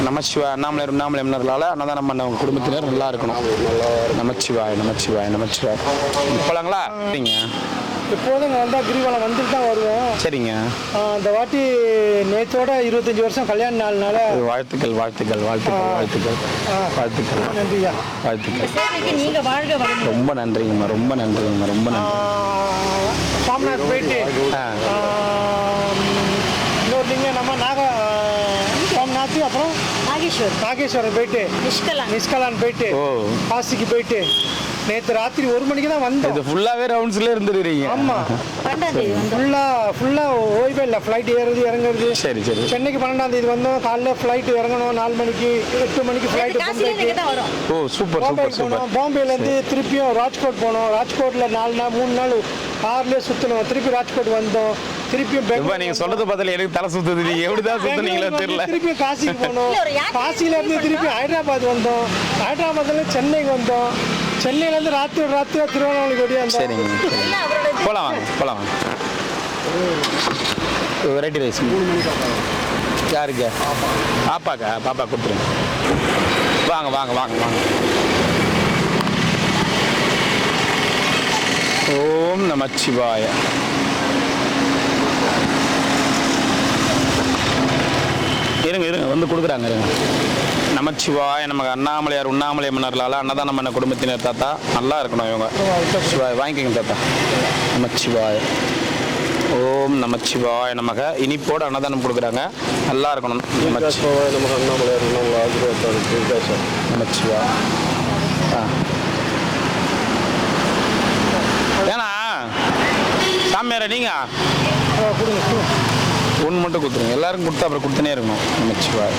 நமச்சிவாய். அண்ணாமலை எம்னர்களால் அன்னதானம் பண்ண உங்கள் குடும்பத்தினர் நல்லா இருக்கணும். நமச்சிவாய் நமச்சிவாய் நமச்சிவாய். போகலாங்களா? சரிங்க. எப்போதும் வந்தால் கிரிவலம் வந்துட்டு தான் வருவோம். சரிங்க. இந்த வாட்டி நேற்றோட 25 வருஷம் கல்யாண நாள்னால வாழ்த்துக்கள் வாழ்த்துக்கள் வாழ்த்துக்கள் வாழ்த்துக்கள் வாழ்த்துக்கள். நன்றியா. வாழ்த்துக்கள். நீங்க வாழ்க வளமுடன். ரொம்ப நன்றிங்கம்மா, ரொம்ப நன்றிங்கம்மா, ரொம்ப நன்றி. சாமிநாத் போயிட்டு இன்னொரு லிங்கம் நம்ம சோம்நாத், அப்புறம் நாகேஸ்வரர் போயிட்டு நிஷ்கலான் போயிட்டு காசிக்கு போயிட்டு நேற்று ராத்திரி 1 மணிக்கு தான் வந்தோம். இது ஃபுல்லாகவே ரவுண்ட்ஸ்ல இருந்துருக்கீங்க? ஆமாம், ஃபுல்லாக ஓய்வே இல்லை. ஃப்ளைட் ஏறுறது இறங்குறது. சரி சரி. சென்னைக்கு 12ஆம் தேதி வந்தோம். காலைல ஃப்ளைட் இறங்கணும் 4 மணிக்கு, 8 மணிக்கு ஃப்ளைட். ஓ சூப்பர் சூப்பர் சூப்பர். பாம்பேலேருந்து திருப்பியும் ராஜ்கோட் போனோம். ராஜ்கோட்டில் 4 நாள் 3 நாள் கார்லேயே சுற்றணும். திருப்பி ராஜ்கோட் வந்தோம். திருப்பியும் பெங்களூர். நீங்கள் சொல்றது பார்த்தால எனக்கு தலை சுற்றுது. நீங்கள் எப்படி தான் சுற்றுனீங்களோ தெரியல. திருப்பியும் காசிக்கு போனோம். காசியிலேருந்து திருப்பி ஹைதராபாத் வந்தோம். ஹைதராபாத்லேருந்து சென்னைக்கு வந்தோம். சென்னையிலேருந்து ராத்திரி திருவண்ணாமலைக்கு ஓடி வந்தோம். சரிங்க. போகலாம் வாங்க போகலாம் வாங்க. வெரைட்டி ரைஸ் 3 மணிக்கு. யாருக்கு? பாப்பாக்கா? பாப்பா கொடுத்துருங்க. வாங்க வாங்க வாங்க வாங்க. ஓம் நமச்சிவாய. இருங்க இருங்க வந்து கொடுக்குறாங்க. இருங்க. நமச்சிவாய. நமக்கு அண்ணாமலையார் உண்ணாமலை மன்னர்களால் அன்னதானம் பண்ண குடும்பத்தினர் தாத்தா நல்லா இருக்கணும். இவங்க சிவாய் வாங்கிக்கோங்க தாத்தா. நமச்சிவாய. ஓம் நமச்சிவாய நமக. இனிப்போடு அன்னதானம் கொடுக்குறாங்க. நல்லா இருக்கணும். நமச்சிவாய நமக்கு அண்ணாமலையார் உண்ணாமலை ஆசீர்வாதம். நமச்சிவாய. ஏன்னா சாமியார நீங்கள் ஒன்று மட்டும் கொடுத்துருங்க. எல்லாருக்கும் கொடுத்தா அப்புறம் கொடுத்தனே இருக்கணும். நமச்சிவாய்.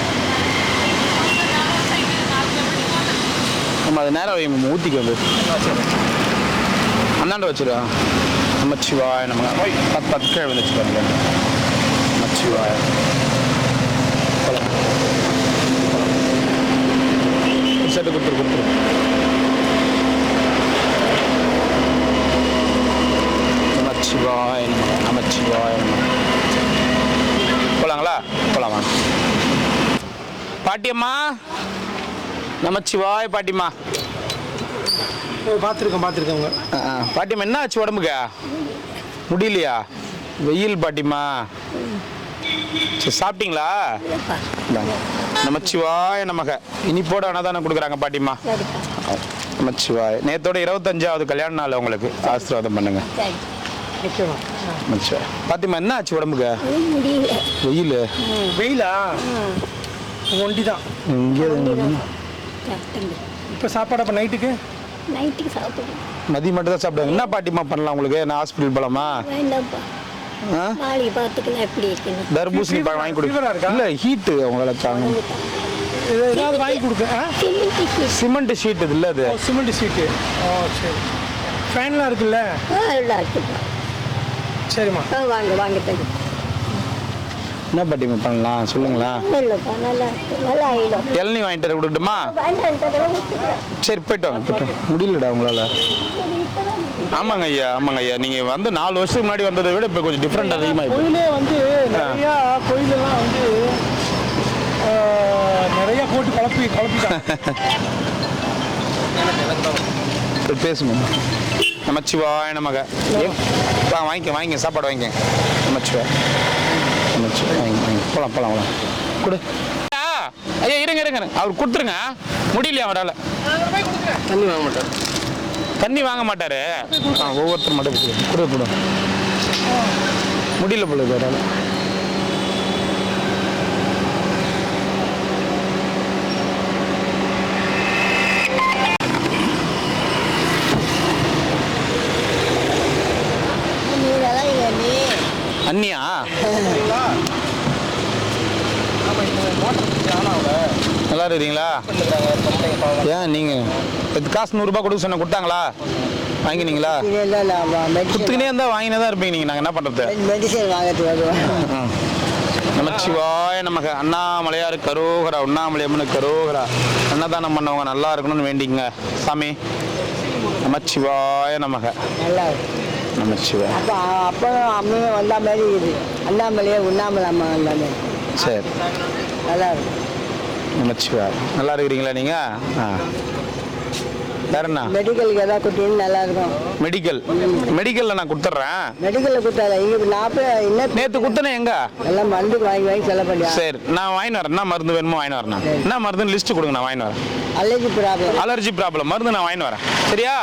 நம்ம அது நேரம் ஊற்றிக்கு வந்து அந்தாண்ட வச்சுருவா. நமச்சிவாய் நம்ம 10 கீழே வந்து வச்சுருவாங்க. நமச்சிவாய். செட்டு கொடுத்துரு. நமச்சிவாய் நமச்சிவாய். போகலாங்களா? போகலாம் வாங்க. பாட்டியம்மா நமச்சிவாய். பாட்டிம்மா பார்த்துருக்கேங்க. பாட்டியம்மா என்ன ஆச்சு உடம்புக்கு? முடியலையா? வெயில் பாட்டிம்மா. சரி சாப்பிட்டீங்களா? நமச்சிவாய் நமக. இனிப்போட அன்னதானம் கொடுக்குறாங்க பாட்டிம்மா. நமச்சிவாய். நேத்தோட 25வது கல்யாண நாள் உங்களுக்கு. ஆசீர்வாதம் பண்ணுங்க. பாத்திமா என்ன ஆச்சு உடம்புக்கு? வெயிலா? ஒண்டி தான். இப்போ சாப்பாடு அப்போ நைட்டுக்கு சாப்பிடுவோம். மதியம் மட்டும் தான் சாப்பிடுவாங்க. என்ன பாட்டிமா பண்ணலாம் உங்களுக்கு? நான் ஹாஸ்பிட்டல் போகலாமா? தர்பூசணி பழம் வாங்கி கொடுக்க. இல்லை ஹீட்டு அவங்களால தாங்க. ஏதாவது வாங்கி கொடுக்க. சிமெண்ட் ஷீட் இது இல்லை? அது சிமெண்ட் ஷீட்டு. ஓ சரி. ஃபேன்லாம் இருக்குல்ல? சரிம்மா வாங்க வாங்க. என்ன பாட்டிமா பண்ணலாம் சொல்லுங்களா? இளநீ வாங்கிட்டு கொடுக்கட்டுமா? சரி போயிட்டு வாங்க. போயிட்டு முடியலடா உங்களால. ஆமாங்க ஐயா ஆமாங்க ஐயா. நீங்கள் வந்து 4 வருஷத்துக்கு முன்னாடி வந்ததை விட இப்போ கொஞ்சம் டிஃப்ரெண்ட் அதிகமாக. கோயிலே வந்து நிறையா கோயிலெல்லாம் வந்து நிறையா போட்டு குழப்பிட்டாங்க. பேசுங்க. நமச்சிவாய் நமக. வாங்கிக்க சாப்பாடு வாங்கிக்க. நமச்சிவாய் நமச்சிவாய். வாங்கி போகலாம் போகலாம் கொடு. ஐயா இருங்க அவர் கொடுத்துருங்க. முடியலையா அவரால்? தண்ணி வாங்க மாட்டாரு. ஒவ்வொருத்தர் மட்டும் கொடு. முடியல போல அவரால். அண்ணியா? நல்லா இருக்கீங்களா? ஏன் நீங்கள் காசு 100 ரூபாய் கொடுக்க சொன்ன கொடுத்தாங்களா? வாங்கினீங்களா? குத்துக்கினே இருந்தால் வாங்கினே தான் இருப்பீங்க நீங்கள். நாங்கள் என்ன பண்ணுறது? நமச்சிவாய நமக்கு அண்ணாமலையார் கரோகரா. உண்ணாமலை அம்மனுக்கு கரோகரா. அன்னதானம் பண்ணவங்க நல்லா இருக்கணும்னு வேண்டிங்க சாமி. நமச்சிவாய நமக. நமச்சிவாய். அப்போ அம்மையும் வந்த மாதிரி இருக்குது. அண்ணாமலையே உண்ணாமலை அம்மா வந்தாங்க. சரி நல்லா இருக்கும். நமச்சிவாய். நல்லா இருக்கிறீங்களா நீங்கள்? வேற என்ன? மெடிக்கலுக்கு ஏதாவது கொடுத்தீங்கன்னா நல்லா இருக்கும். மெடிக்கலில் நான் கொடுத்துட்றேன். மெடிக்கலில் கொடுத்தால இங்கே 40 நேற்று குத்துனேன் எங்க எல்லாம் மருந்து வாங்கி செலவு பண்ணி. சரி, நான் வாங்கிட்டு வரேன். என்ன மருந்து வேணுமோ வாங்கிட்டு வரேன். என்ன மருந்துன்னு லிஸ்ட்டு கொடுங்க, நான் வாங்கிட்டு வரேன். அலர்ஜி ப்ராப்ளம் மருந்து நான் வாங்கிட்டு வரேன். சரியா?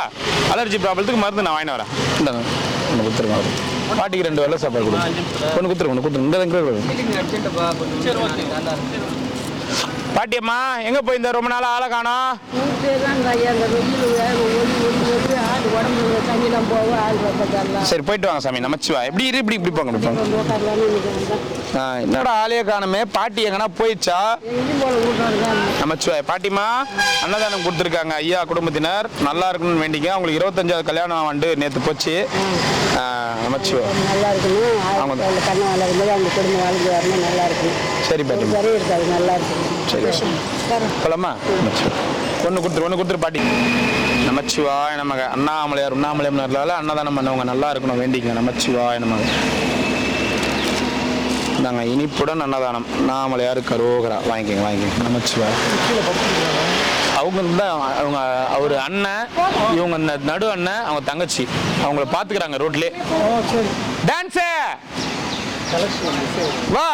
அலர்ஜி ப்ராப்ளத்துக்கு மருந்து நான் வாங்கிட்டு வரேன். இந்தாங்க, ஒன்று கொடுத்துருங்க. பாட்டிக்கு 2 வேளை சாப்பாடு கொடுங்க. ஒன்று கொடுத்துருங்க. பாட்டியம்மா எங்கே போயிருந்த? ரொம்ப நாள் ஆளை காணோம். சரி, போயிட்டு வாங்க சாமி. நமச்சிவாய். இப்படி போங்க. என்னோட ஆளையே காணுமே. பாட்டி எங்கன்னா போயிடுச்சா? நமச்சிவாய். பாட்டிமா அன்னதானம் கொடுத்துருக்காங்க ஐயா குடும்பத்தினர். நல்லா இருக்கணும்னு வேண்டிங்க. அவங்களுக்கு 25வது கல்யாணம் ஆண்டு நேற்று போச்சு. நமச்சிவாய். நல்லா இருக்கணும். அவங்க குடும்பம் வாழ்ந்து வரணும். நல்லா இருக்கணும். சரி பாட்டி, நல்லா இருக்கணும். சரி, போலாமா? ஒன்று கொடுத்துரு பாட்டி. நமச்சிவாய் நமக. அண்ணாமலையார் உண்ணாமலையார் அன்னதானம் பண்ணவங்க நல்லா இருக்கணும் வேண்டிக்கங்க. நமச்சிவாய் நமக. நாங்கள் இனிப்புடன் அன்னதானம். அண்ணாமலையார் கரோகரா. வாங்கிக்கோங்க. நமச்சிவாய். அவங்க தான் அவர் அண்ணன், இவங்க நடு அண்ணன், அவங்க தங்கச்சி. அவங்கள பார்த்துக்கிறாங்க ரோட்லேயே. டான்ஸு வா.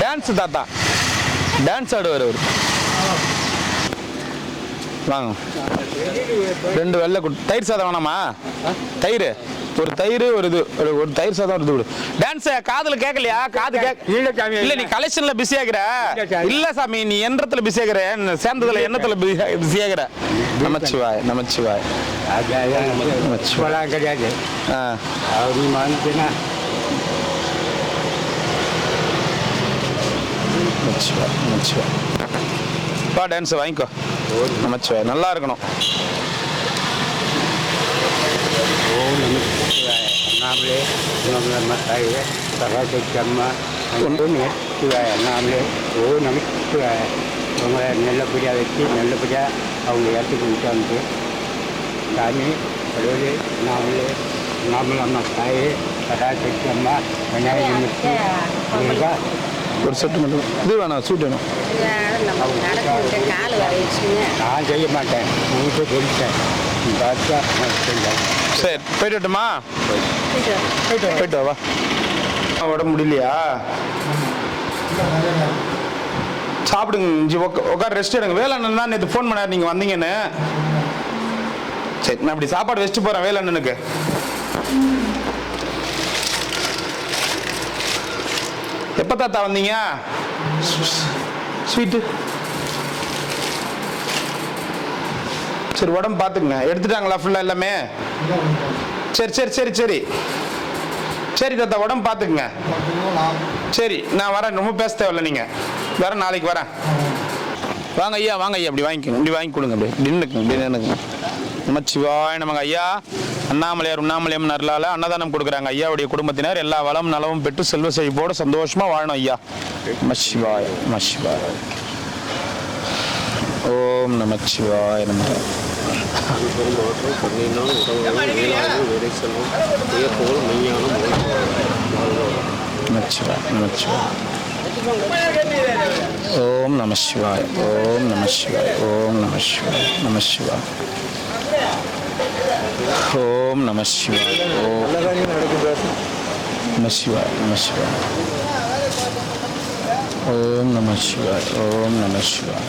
டான்ஸ் தாத்தா டான்ஸ் ஆடுவார் அவர். வாங்க. 2 வெள்ளை தயிர் சாதம் வேணாமா? தயிர் ஒரு தயிர் ஒரு தயிர் சாதம் ஒரு இது. டான்ஸ் காதுல கேட்கலையா? காது இல்ல, நீ கலெக்ஷன்ல பிஸி ஆகிற. இல்ல சாமி, நீ எண்ணத்துல பிஸி ஆகிற, சேர்ந்ததுல எண்ணத்துல பிஸி ஆகிற. நமச்சிவாய். கிடையாது. பா டான்ஸ் வாங்கிக்கோ. நமச்சிவாய். நல்லா இருக்கணும். அண்ணாமலே தாய் சகாசக்தி அம்மா நமச்சிவாய். அண்ணாமலே நமச்சிவாய். அவங்கள நல்லபடியாக வச்சு நல்லபடியாக அவங்க இடத்துக்கு விட்டாந்து சாமி கடவுளே அண்ணாமலே அம்மா தாய் சகாசக்தி அம்மா விநாயகமூர்த்தி அவங்களுக்கா ஒரு செட்டு மட்டும். இது வேணாம், சூட் வேணும். நான் செய்ய மாட்டேன், உங்கள்கிட்ட சொல்லிட்டேன். சரி, போயிட்டு வரட்டுமா? போயிட்டு வா. உடம்பு முடியலையா? சாப்பிடுங்க. உட்கார், ரெஸ்ட் எடுங்க. வேலண்ணன் தான் நேற்று ஃபோன் பண்ணார் நீங்கள் வந்தீங்கன்னு. சரி, நான் அப்படி சாப்பாடு வச்சுட்டு போகிறேன் வேலண்ணனுக்கு. எப்போ தாத்தா வந்தீங்க? ஸ்வீட்டு. சரி, உடம்பு பார்த்துக்குங்க. எடுத்துட்டாங்களா ஃபுல்லாக எல்லாமே? சரி தாத்தா, உடம்பு பார்த்துக்குங்க. சரி, நான் வரேன். ரொம்ப பேச தேவையில்ல, நீங்கள் வரேன், நாளைக்கு வரேன். வாங்க ஐயா. அப்படி வாங்கிக்கோங்க. இப்படி வாங்கி கொடுங்க. அப்படி நின்றுக்குங்க. நமச்சிவாய் நமக. ஐயா அண்ணாமலையார் உண்ணாமலையம் நல்லால அன்னதானம் கொடுக்குறாங்க. ஐயாவுடைய குடும்பத்தினர் எல்லா வளம் நலமும் பெற்று செல்வ செழிப்போடு சந்தோஷமா வாழணும் ஐயா. நமச்சிவாய். ஓம் நமச்சிவாய் நமக. நமச்சிவாய். ஓம் நமசிவாய். ஓம் நமசிவாய். ஓம் நமசிவாய். நமசிவாய். ஓம் நமசிவாய். ஓம் நமசிவாய். ஓம் நமசிவாய். ஓம் நமசிவாய்.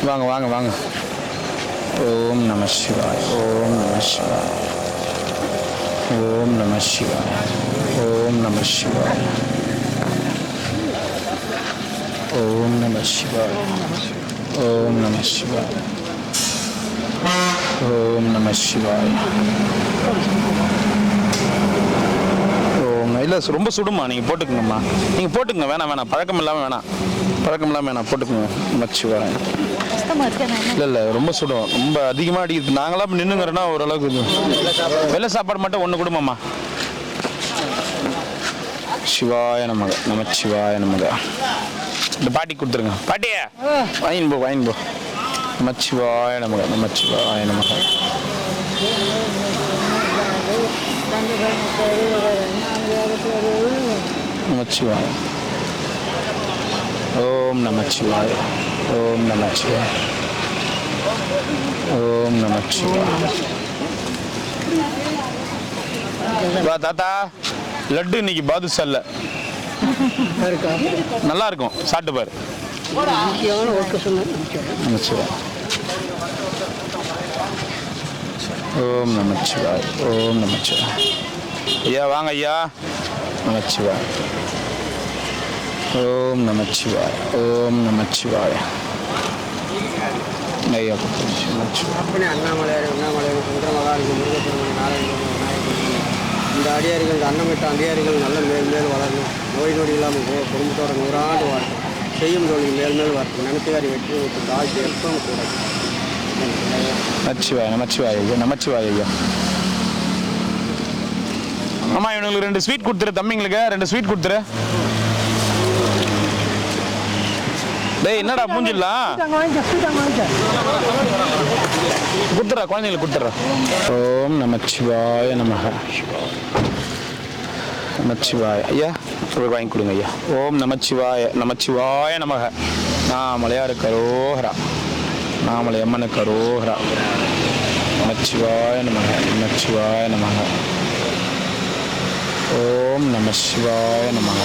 வாங்க. ஓம் நமசிவாய். ஓம் நமசிவாய். ஓம் நமசிவாய். ஓம் நமசிவாய். ஓம் நமசிவாய். ஓம் நமசிவாய். ஓம் நமசிவாய். ஓம். இல்லை, ரொம்ப சுடுமா. நீங்கள் போட்டுக்குங்கம்மா. நீங்கள் போட்டுக்குங்க. வேணாம், பழக்கம் இல்லாமல் வேணாம். போட்டுக்குங்க. நமசிவாய். இல்லை, ரொம்ப சுடும். ரொம்ப அதிகமாக அடிக்குது. நாங்களாம் நின்றுங்கிறோன்னா ஓரளவுக்கு. வெள்ளை சாப்பாடு மட்டும் 1 கொடுமாம்மா. சிவாய நமக. நமச்சிவாய நமக. இந்த பாட்டி கொடுத்துருங்க. பாட்டியே வாங்கின்னு போ. நமச்சிவாய நமக. நமச்சிவாய நமக. நமச்சிவாய. ஓம் நமச்சிவாய ஓம் நமச்சிவாய ஓம் நமச்சிவாய. வா தாத்தா, லட்டு இன்னைக்கு பாதுஷால நல்லா இருக்கும், சாப்பிட்டு பாரு. நமச்சிவாய ஓம் நமச்சிவாய ஓம் நமச்சிவாய. ஐயா வாங்க ஐயா. நமச்சிவாய ஓம் நமச்சிவாய ஓம் நமச்சிவாய. ஐயா அப்பனே அண்ணாமலையார் சுந்தரமகாலிங்க முருகப்பெருமன் நாராயணன் விநாயகர் இந்த அடியாரிகள் இந்த அன்னமிட்ட அடியாரிகள் நல்ல மேல் வளரணும். நோய் நொடி இல்லாமல் குடும்பத்தோட 100 ஆண்டு வரட்டும். செய்யும் தொழில் மேல் வரட்டும். நினைத்துக்காரி வெற்றி விட்டு தாழ்ச்சி எப்பவும் கூட. நமச்சிவாய நமச்சிவாய ஐயா நமச்சிவாய ஐயா. அம்மா இவனுங்களுக்கு 2 ஸ்வீட் கொடுத்துரு, தம்பிங்களுக்கு 2 ஸ்வீட் கொடுத்துரு. டேய் என்னடா மூஞ்சிடலாம் கொடுத்துட்றா, குழந்தைங்களுக்கு கொடுத்துட்றா. ஓம் நமச்சிவாய நமக நமச்சிவாய. ஐயா வாங்கி கொடுங்க ஐயா. ஓம் நமச்சிவாய நமச்சிவாய நமக. நாமலையாரு கரோஹரா, நாமலை அம்மனு கரோஹரா. நமச்சிவாய நமக நமச்சிவாய நமக. ஓம் நமசிவாய நமக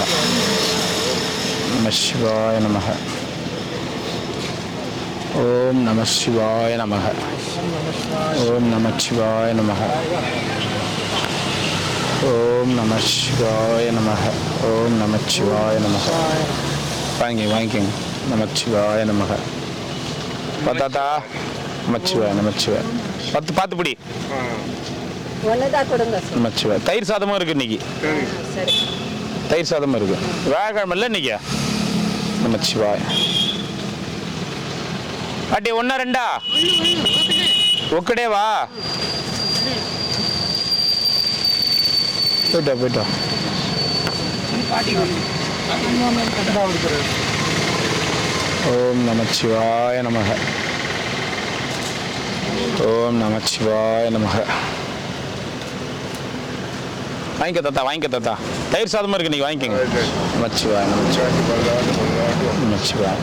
நமசிவாய நமக. ஓம் நமசிவாய நமக ஓம் நமசிவாய நமக ஓம் நமசிவாய நமக ஓம் நமசிவாய நமக. வாங்கிக்கோங்க. நமசிவாய நமக. பார்த்தாத்தா நமச்சிவாய நமச்சிவாய. பார்த்து பிடி. நமச்சிவாய. தயிர் சாதமும் இருக்கு இன்னைக்கு. தயிர் சாதமும் இருக்கு. வியாழக்கிழமை இல்லை இன்னைக்கு. நமச்சிவாய. பாட்டி 1 2 ஒக்கடேவா போயிட்டா. ஓம் நமச்சிவாய நமக ஓம் நமச்சிவாய நமக. வாங்கிக்க தாத்தா, வாங்கிக்க தாத்தா. தயிர் சாதமும் இருக்கு நீங்க வாங்கிக்கோங்க. நமச்சிவாய நமச்சிவாய நமச்சிவாய.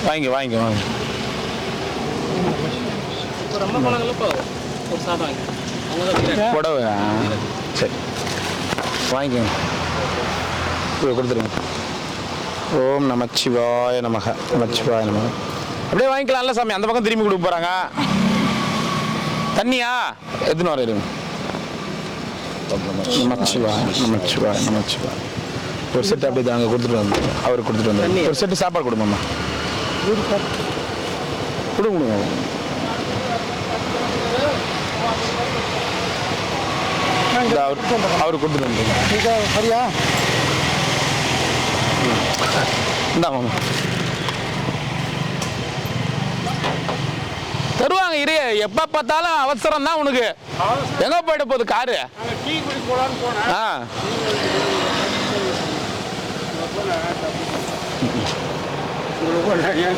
வாங்க புடவை. சரி வாங்கிக்கோங்க, கொடுத்துருங்க. ஓம் நமச்சிவாய நமக நமச்சிவாய நமக. அப்படியே வாங்கிக்கலாம்ல சாமி, அந்த பக்கம் திரும்பி கொடுக்க போறாங்க. தண்ணியா எத்தனை வர இருங்க. நமச்சிவாய நமச்சிவாய நமச்சிவாய. ஒரு செட்டு அப்படியே தாங்க கொடுத்துட்டு வந்து அவருக்கு கொடுத்துட்டு வந்து ஒரு செட்டு சாப்பாடு கொடுங்கம்மா. கொடுங்க அவருக்கு கொடுத்துட்டு வந்து சரியா இந்தாமா தருவாங்க. இரு, எப்ப பார்த்தாலும் அவசரம் தான் உனக்கு. எங்க போயிட போகுது காரு?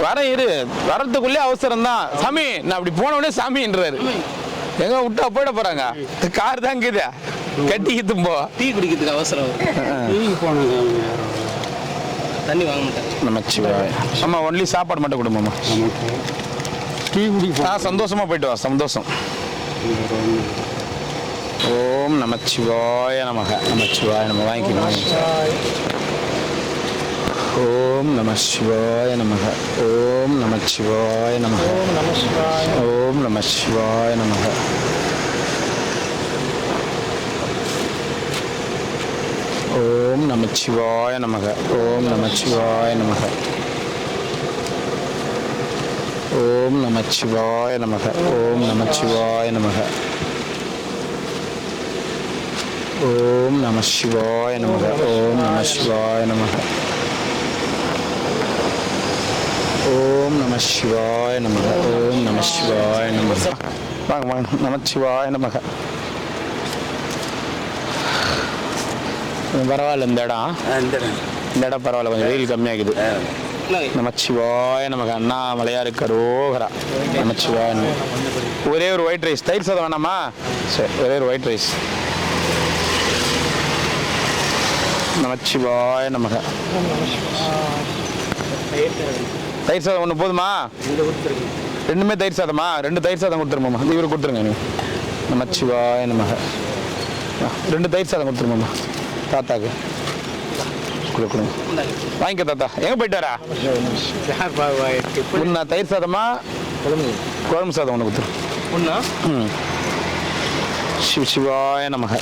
வர இரு, வரத்துக்குள்ளே அவசரம் தான் சாமி. நான் அப்படி போனவனே சாமின்றாரு. எங்க விட்டா போயிட போறாங்க. கார் தான் இருக்குது, கட்டிக்கிட்டு போ. டீ குடிக்கிறதுக்கு அவசரம். தண்ணி வாங்க மாட்டேன். நமச்சிவாய. ஆமா, ஒன்லி சாப்பாடு மட்டும் கொடுமாம்மா. டீ குடிப்போம். சந்தோஷமா போயிட்டு வா. சந்தோஷம். ஓம் நமச்சிவாய நமக நமச்சிவாய நம. வாங்கிக்கணும். ஓம் நமசிவாய நமக ஓம் நமசிவாய நமக ஓம் நமசிவாய நமக. ஓம் நமச்சிவாய நமக ஓம் நமச்சிவாய நமக ஓம் நமச்சிவாய நமக ஓம் நமச்சிவாய நமக ஓம் நமசிவாய நமக ஓம் நமசிவாய நமக ஓம் நமசிவாய நமக ஓம் நமசிவாய நமக. வாங்க வாங்க. நமச்சிவாய நமக. பரவாயில்ல, இந்த இடம் பரவாயில்ல, கொஞ்சம் வெயில் கம்மியாகுது. நமச்சிவாய நமக. அண்ணாமலையாரு கரோஹரா. நமச்சிவாய நமக. ஒரே ஒரு ஒயிட் ரைஸ். தயிர் சாதம் வேணாமா? சரி, ஒரே ஒரு ஒயிட் ரைஸ். நமச்சிவாய நமக. தயிர் சாதம் ஒன்று போதுமா? ரெண்டுமே தயிர் சாதமா? 2 தயிர் சாதம் கொடுத்துருமாம்மா. இவருக்கு கொடுத்துருங்க நீ. நமச்சிவாய நமக. 2 தயிர் சாதம் கொடுத்துருமாம்மா தாத்தாக்கு. கொடுங்க வாங்கிக்க தாத்தா. எங்கே போயிட்டாரா? ஒன்றா தயிர் சாதமா குழம்பு சாதம் ஒன்று கொடுத்துரு. ஒன்றா? சிவாய நமக.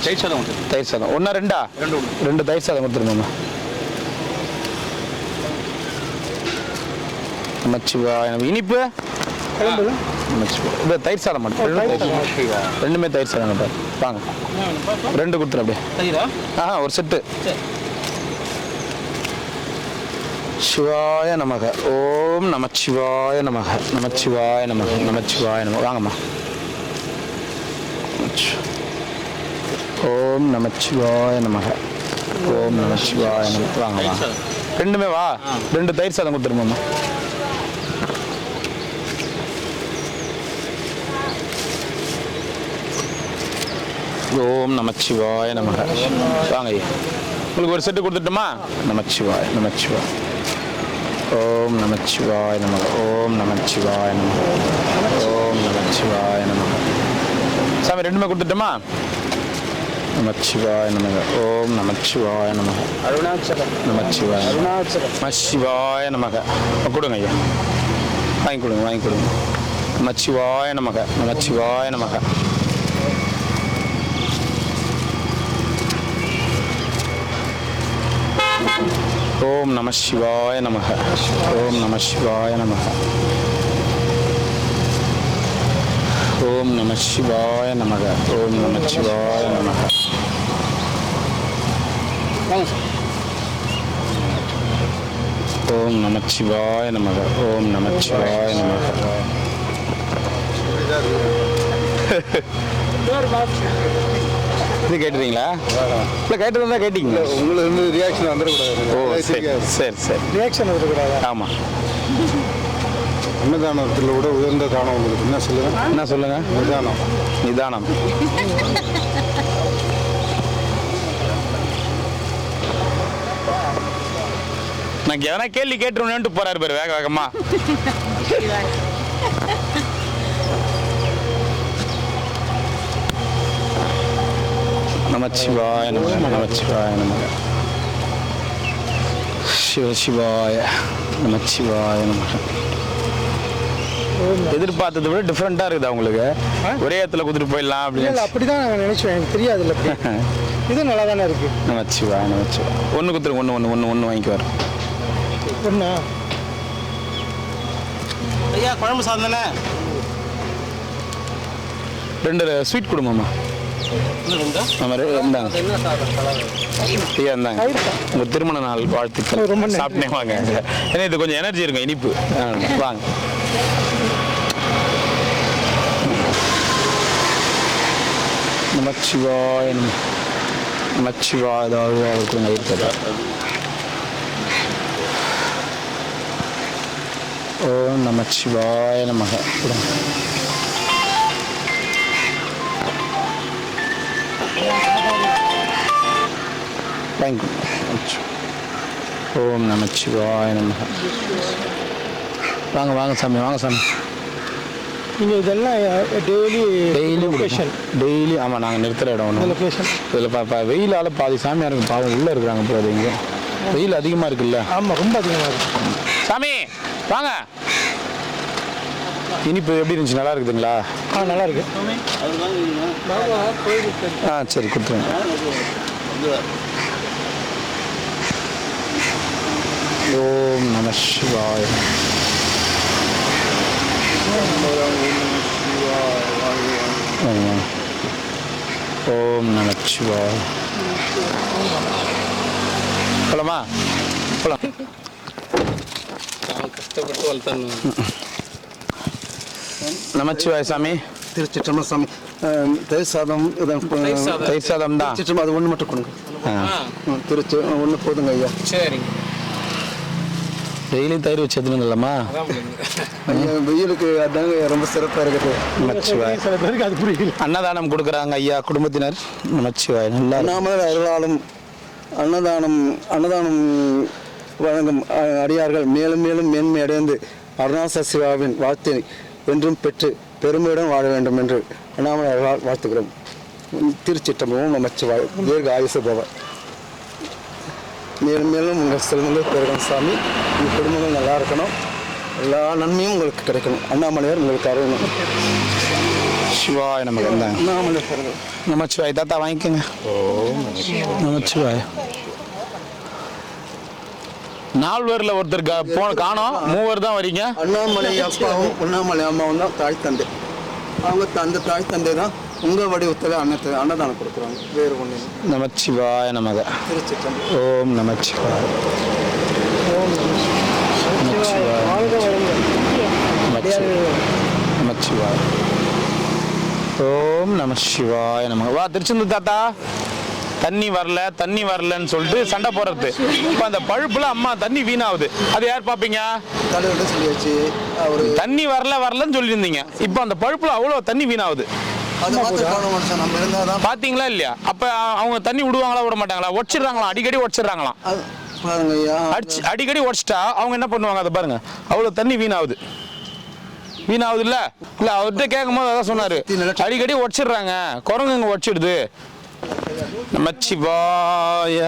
தயிர் சாதம் தயிர் சாதம் ஒன்றா 2ஆ? 2 தயிர் சாதம் கொடுத்துருமாம்மா. நமச்சிவாய நமக. இனிப்பு இந்த தயிர் சாதம் மட்டும். ரெண்டுமே தயிர் சாதம் மட்டும் வாங்க. 2 கொடுத்துரு அப்படியே. ஒரு செட்டு. சிவாய நமக. ஓம் நமச்சிவாய நமக. நமச்சிவாய நமக. நமச்சிவாய நமக. வாங்கம்மா. ஓம் நமச்சிவாய நமக. ஓம் நமச்சிவாய நமக. வாங்க வாங்க. ரெண்டுமே வா. 2 தயிர் சாதம் கொடுத்துருமாம்மா. ஓம் நமச்சிவாய நமக. வாங்க ஐயா. உங்களுக்கு ஒரு செட்டு கொடுத்துட்டோமா? நமச்சிவாய நமச்சிவாய. ஓம் நமச்சிவாய நமக. ஓம் நமச்சிவாய நமக. ஓம் நமச்சிவாய நமக. சாமி ரெண்டுமே கொடுத்துட்டோமா? நமச்சிவாய நமக. ஓம் நமச்சிவாய நமக. அருணாச்சலம். நமச்சிவாய அருணாச்சலம். நமச்சிவாய நமக. கொடுங்க ஐயா. வாங்கி கொடுங்க வாங்கி கொடுங்க. நமச்சிவாய நமக. நமச்சிவாய நமக. ஓம் நம சிவாய நமக. ஓம் நம சிவாய நமக. ஓம் நம சிவாய நமக. ஓம் நம சிவாய நமக. ஓம் நம சிவாய நமக. ஓம் நம சிவாய நமக. இது கேட்டுறீங்களா? இல்லை கேட்டதா கேட்டீங்க. உங்களுக்கு வந்து ரியாக்ஷன் வந்துடக்கூடாது. ஓ சரி சரி சரி. ரியாக்ஷன் வந்துடக்கூடாது. ஆமாம். அன்னதானத்தில் விட உயர்ந்த தானம் உங்களுக்கு என்ன சொல்லுங்க? என்ன சொல்லுங்க? நிதானம். நிதானம். நான் எதனா கேள்வி கேட்டுருவேன்ட்டு போறாரு பேர் வேக வேகமா. நமச்சிவாய நமக. நமச்சிவாய நமக. சிவசிவாய நமச்சிவாய நமக. எதிர்பார்த்ததை விட டிஃப்ரெண்டா இருக்குதா உங்களுக்கு? ஒரே இடத்துல குதிட்டு போயிடலாம் அப்படின்னு. அப்படிதான் நான் நினைச்சேன். எனக்கு தெரியாது இல்லை. இது நல்லா தானே இருக்கு. நமச்சிவாய நமச்சிவாய. ஒன்று குத்துருங்க. ஒன்று வாங்கிக்குவார். ஒண்ணா? ஐயா குழம்பு சாதம் தானே? 2 ஸ்வீட் கொடுமாம்மா. இந்தாங்க ஐயா. இந்தாங்க உங்கள் திருமண நாள் வாழ்த்துக்கள். ரொம்ப சாப்பிட்டே வாங்க. ஏன்னா இது கொஞ்சம் எனர்ஜி இருக்கும். இனிப்பு வாங்க. நமச்சிவாய நமச்சிவாய. ஏதாவது அவருக்கு இருக்கிறதா? ஓம் நமச்சிவாய நமக. தேங்க்யூ. ஓம் நமச்சிவாய நமக. வாங்க வாங்க சாமி. வாங்க சாமி. நீங்கள் இதெல்லாம் டெய்லி லொக்கேஷன் டெய்லி. ஆமாம் நாங்கள் நிறுத்துகிற இடம் ஒன்று லொக்கேஷன். இதில் வெயிலால் பாதி சாமியாருக்கு பாவம் உள்ளே இருக்கிறாங்க. இப்போ அது இங்கே வெயில் அதிகமாக இருக்குல்ல? ஆமாம் ரொம்ப அதிகமாக இருக்கு. சாமி வாங்க. இனிப்பு எப்படி இருந்துச்சு? நல்லா இருக்குதுங்களா? நல்லா இருக்கு. சரி கொடுத்துருங்க. ஓம் நம சிவாய. ஓம் நம சிவாய. போலாமா? போலாம். கஷ்டப்பட்டு வளர்த்தணும். நமச்சிவாய சாமி. திருச்சிற்றம்பலம் சாமி. தயிர் சாதம். தயிர் சாதம் தான். திருச்சிற்றம்பலம் அது ஒன்று மட்டும் கொடுங்க. திருச்சி ஒன்று போதுங்க ஐயா. சரிங்க. டெய்லியும் தயிர் வச்சு எடுத்துணுங்களாம்மா? ஐயா வெயிலுக்கு அதாங்க ரொம்ப சிறப்பாக இருக்குது. நமச்சிவாய். சில பேருக்கு அது புரியல. அன்னதானம் கொடுக்குறாங்க ஐயா குடும்பத்தினர். நமச்சிவாய். நல்லா இருக்கு. அண்ணாமலை அருளாலும் அன்னதானம் வழங்கும் அடியார்கள் மேலும் மேலும் மேன்மை அடைந்து அருணாசல சிவாவின் வாழ்த்தை என்றும் பெற்று பெருமையுடன் வாழ வேண்டும் என்று அண்ணாமலை அருளால் வாழ்த்துகிறோம். திருச்சிற்றம்பலம். நமச்சிவாய். தீர்க்க ஆயுசு பவ. மேலும் மேலும் உங்கள் செல்வங்கள் பெருகணும் சாமி. உங்கள் குடும்பங்கள் நல்லா இருக்கணும். எல்லா நன்மையும் உங்களுக்கு கிடைக்கணும். அண்ணாமலையார் உங்களுக்கு அருளணும். சிவாய் நமக்கு இருந்தாங்க. அண்ணாமலை பெருங்கள். நமச்சிவாய். தாத்தா வாங்கிக்கோங்க. நமச்சிவாய். 4 பேர்ல ஒருத்தர் போன காணோம், 3 பேர் தான் வரீங்க. அண்ணாமலை அப்பாவும் அண்ணாமலை அம்மாவும் தான் தாய் தந்தை. அவங்க அந்த தாய் தந்தை தான் உங்கள் வடிவத்தில் அன்னதானம் கொடுக்குறாங்க. வேறு ஒன்று. நமச்சிவாய நமக. திருச்சிற்றம்பலம். ஓம் நமச்சிவாய். நமச்சிவாய். நமச்சிவாய். ஓம் நம சிவாய நமக. வா திருச்செந்தூர் தாத்தா. தண்ணி வரலன்னு சொல்லிட்டு சண்டை போடுறது. இப்போ அந்த பழுப்புல அம்மா தண்ணி வீணாகுது, அது யார் பார்ப்பீங்க? தலைவர்கிட்ட சொல்லியாச்சு. அவர் தண்ணி வரலன்னு சொல்லியிருந்தீங்க. இப்போ அந்த பழுப்புல அவ்வளோ தண்ணி வீணாகுது. அதை பார்த்துக்கான மனுஷன் நம்ம இருந்தால் தான். பாத்தீங்களா இல்லையா? அப்ப அவங்க தண்ணி விடுவாங்களா விட மாட்டாங்களா? ஒடிச்சிடுறாங்களாம், அடிக்கடி ஒடிச்சிடுறாங்களாம். பாருங்க ஐயா, அடிக்கடி ஒடிச்சிட்டா அவங்க என்ன பண்ணுவாங்க? அதை பாருங்க, அவ்வளோ தண்ணி வீணாகுது இல்ல. அவர்கிட்ட கேட்கும் போது அதான் சொன்னாரு, அடிக்கடி ஒடிச்சிடுறாங்க, குரங்குங்க ஒடிச்சிடுது. நமச்சிவாய.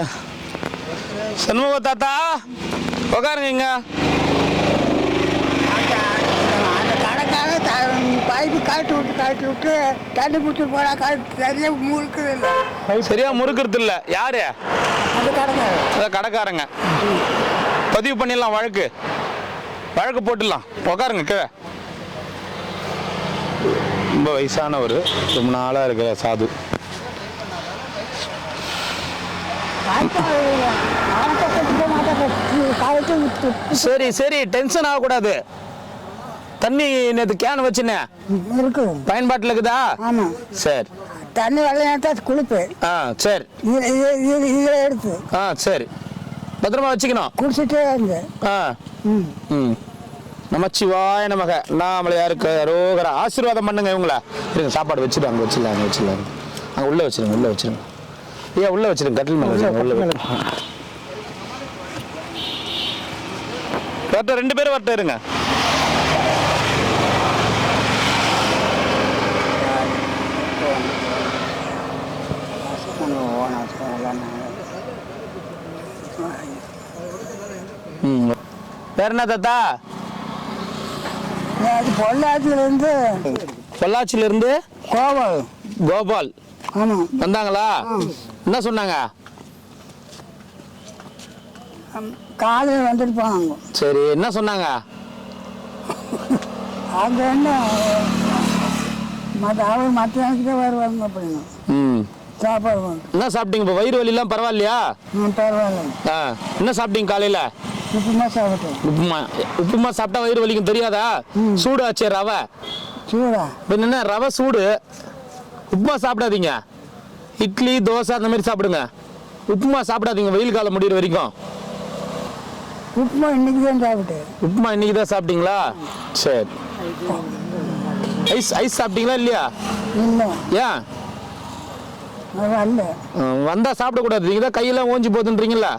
சண்முக தாத்தா உட்காருங்க. இங்க பைப்பு காட்டி விட்டு தண்ணி பிடிச்சி போனா சரியா முறுக்குது இல்லை. சரியா முறுக்கிறது இல்ல. யாரு? அந்த கடைக்காரன். அதான் கடைக்காரங்க. பதிவு பண்ணிடலாம், வழக்கு போட்டுடலாம். உட்காருங்க கீழே. ரொம்ப வயசானவர், ரொம்ப நாளாக இருக்கிற சாது. சரி டென்ஷன் ஆகக்கூடாது. தண்ணி நேற்று கேன் வச்சுனே இருக்கு, பயன்பாட்டில் இருக்குதா? ஆமா. சரி. தண்ணி வரலையா குளிப்பு. சரி. இதில் எடுத்து சரி, பத்திரமா வச்சுக்கணும். குடிச்சிட்டே இருந்து. நமச்சிவாய நமக. அண்ணாமலையாருக்கு அரோகரா. ஆசீர்வாதம் பண்ணுங்க இவங்கள. இருங்க, சாப்பாடு வச்சுட்டு அங்கே வச்சிடலாம். அங்கே உள்ள வச்சிருங்க. ஏன் உள்ள வச்சிருங்க, கட்டில் மேலே வச்சிருங்க. வரட்டும், 2 பேரும் வரட்டும். இருங்க. வேற என்ன தாத்தா? பொள்ளாச்சியில இருந்து கோபால் வந்தாங்களா? என்ன சொன்னாங்க? காலையில் வந்துட்டு போனாங்க. சரி, என்ன சொன்னாங்க? அங்க என்ன அவர் மத்தியானத்துக்கே வருவாங்க அப்படின்னு சாப்பாடு. என்ன சாப்பிட்டீங்க? இப்போ வயிறு வலிலாம் பரவாயில்லையா? பரவாயில்ல. என்ன சாப்பிட்டீங்க காலையில? உப்புமா சாப்பிட்டேன். உப்புமா சாப்பிட்டா வயிறு வலிக்கும் தெரியாதா? சூடு ஆச்சே ரவை. சூடா? என்ன ரவை சூடு. உப்புமா சாப்பிடாதீங்க. இட்லி தோசை அந்த மாதிரி சாப்பிடுங்க. உப்புமா சாப்பிடாதீங்க வெயில் காலம் முடிகிற வரைக்கும். உப்புமா இன்னைக்கு தான் சாப்பிட்டேன். உப்புமா இன்னைக்கு தான் சாப்பிட்டீங்களா? சரி. ஐஸ் சாப்பிட்டீங்களா இல்லையா? இல்லை. ஏன் வரல? வந்தா சாப்பிடக்கூடாது. நீங்க தான் கையெல்லாம் ஓஞ்சி போகுதுன்றீங்களா?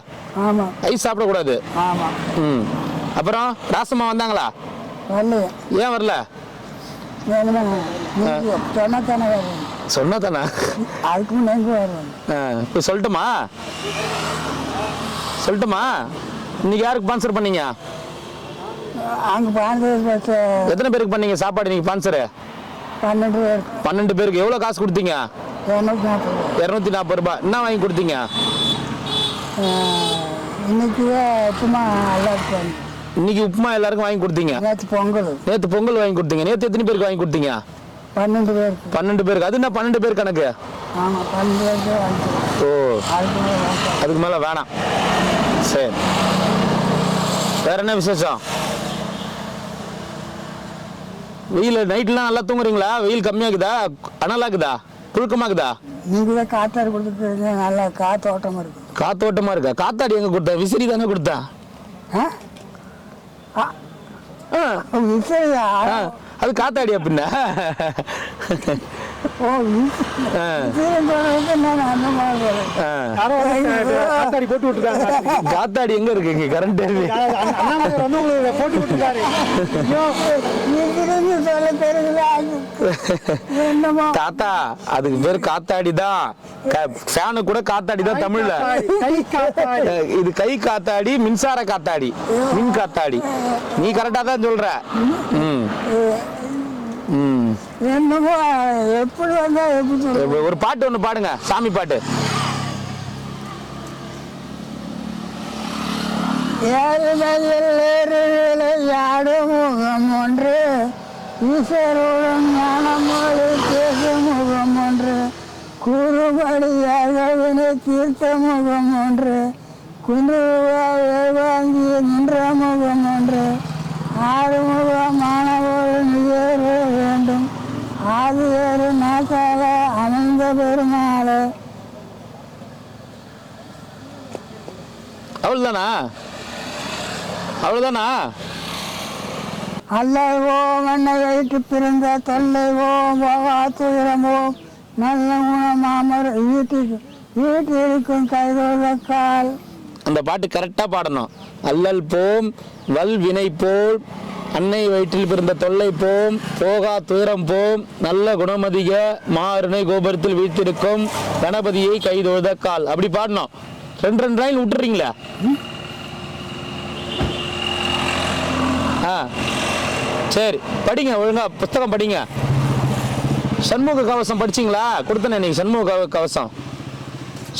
ஆமா. ஐஸ் சாப்பிடக்கூடாது. ஆமா. அப்புறம் ராசம்மா வந்தாங்களா? வரல. ஏன் வரல? சொன்னா தானே. அதுக்கு முன்னாடி வருவேன். இப்போ சொல்லட்டுமா? இன்னைக்கு யாருக்கு ஸ்பான்சர் பண்ணீங்க? அங்கே எத்தனை பேருக்கு பண்ணீங்க சாப்பாடு இன்னைக்கு ஸ்பான்சரு? 12 பேர். 12 பேருக்கு எவ்வளோ காசு கொடுத்தீங்க? 240 ரூபாய். என்ன வாங்கி கொடுத்தீங்க? இன்னைக்கு உப்புமா எல்லாருக்கும். இன்னைக்கு உப்புமா எல்லாருக்கும் வாங்கி கொடுத்தீங்க. நேற்று பொங்கல் வாங்கி கொடுத்தீங்க. நேற்று எத்தனை பேருக்கு வாங்கி கொடுத்தீங்க? 12 பேருக்கு. 12 பேருக்கு. அது என்ன 12 பேர் கணக்கு? ஆமா, 12 பேருக்கு. ஓ, அதுக்கு மேலே வேணாம். சரி, வேற என்ன விசேஷம்? வெயில் நைட்லாம் நல்லா தூங்குறீங்களா? வெயில் கம்மியாகுதா, அனலாகுதா, புழுக்கமாகுதா? நீங்க தான் காத்தாடி கொடுத்துருக்கீங்க, நல்லா காத்தோட்டமா இருக்கு. காத்தோட்டமா இருக்கா? காத்தாடி எங்க கொடுத்தா? விசிறி தானே கொடுத்தா? விசையா அது காத்தாடி அப்படின்னா ஓ விசையம் போடுறது நான் அந்த மாதிரி யாரோ காத்தாடி போட்டு விட்டுருக்காங்க. காத்தாடி எங்க இருக்கு இங்க கரண்ட் அண்ணாமலை வந்து உங்களுக்கு போட்டு விட்டுருக்காரு. நீங்க சொல்ல தெரியல என்னமோ தாத்தா அதுக்கு பேர் காத்தாடி தான். ஃபேனு கூட காத்தாடி தான் தமிழ்ல. கை காத்தாடி. இது கை காத்தாடி, மின்சார காத்தாடி, மின் காத்தாடி. நீ கரெக்டா தான் சொல்ற. என்னமோ எப்படி வந்தா எப்படி சொல்ல ஒரு பாட்டு ஒண்ணு பாடுங்க, சாமி பாட்டு. ஏறுதலில் முகம் ஒன்று ஈஸ்வருடன் ஞானமொழி பேசும் முகம் ஒன்று கூறுபடியாக வினை தீர்த்த முகம் ஒன்று குன்றுவாயை வாங்கி நின்ற முகம் ஒன்று ஆறுமுகமானவோடு நிகழ வேண்டும் ஆதியரு நாக்காக அமைந்த பெருமாளே. அவ்வளவுதானா? அவ்வளவுதானா? அல்லவோ மண்ணை வைத்து பிறந்த தொல்லைவோ போவா துயரமோ நல்ல குணமாமர் வீட்டிற்கும் கைதொழக்கால். அந்த பாட்டு கரெக்டா பாடணும். அல்லல் போம் வல் வினை போல் அன்னை வயிற்றில் பிறந்த தொல்லை போம் போகா துயரம் போம் நல்ல குணமதிக மாறுனை கோபுரத்தில் வீட்டிருக்கும் கணபதியை கைதொழுத கால். அப்படி பாடணும். ரெண்டு லைன் விட்டுறீங்களா? சரி படிங்க, ஒழுங்கா புத்தகம் படிங்க. சண்முக கவசம் படிச்சிங்களா? கொடுத்தனே நீங்க சண்முக கவசம்.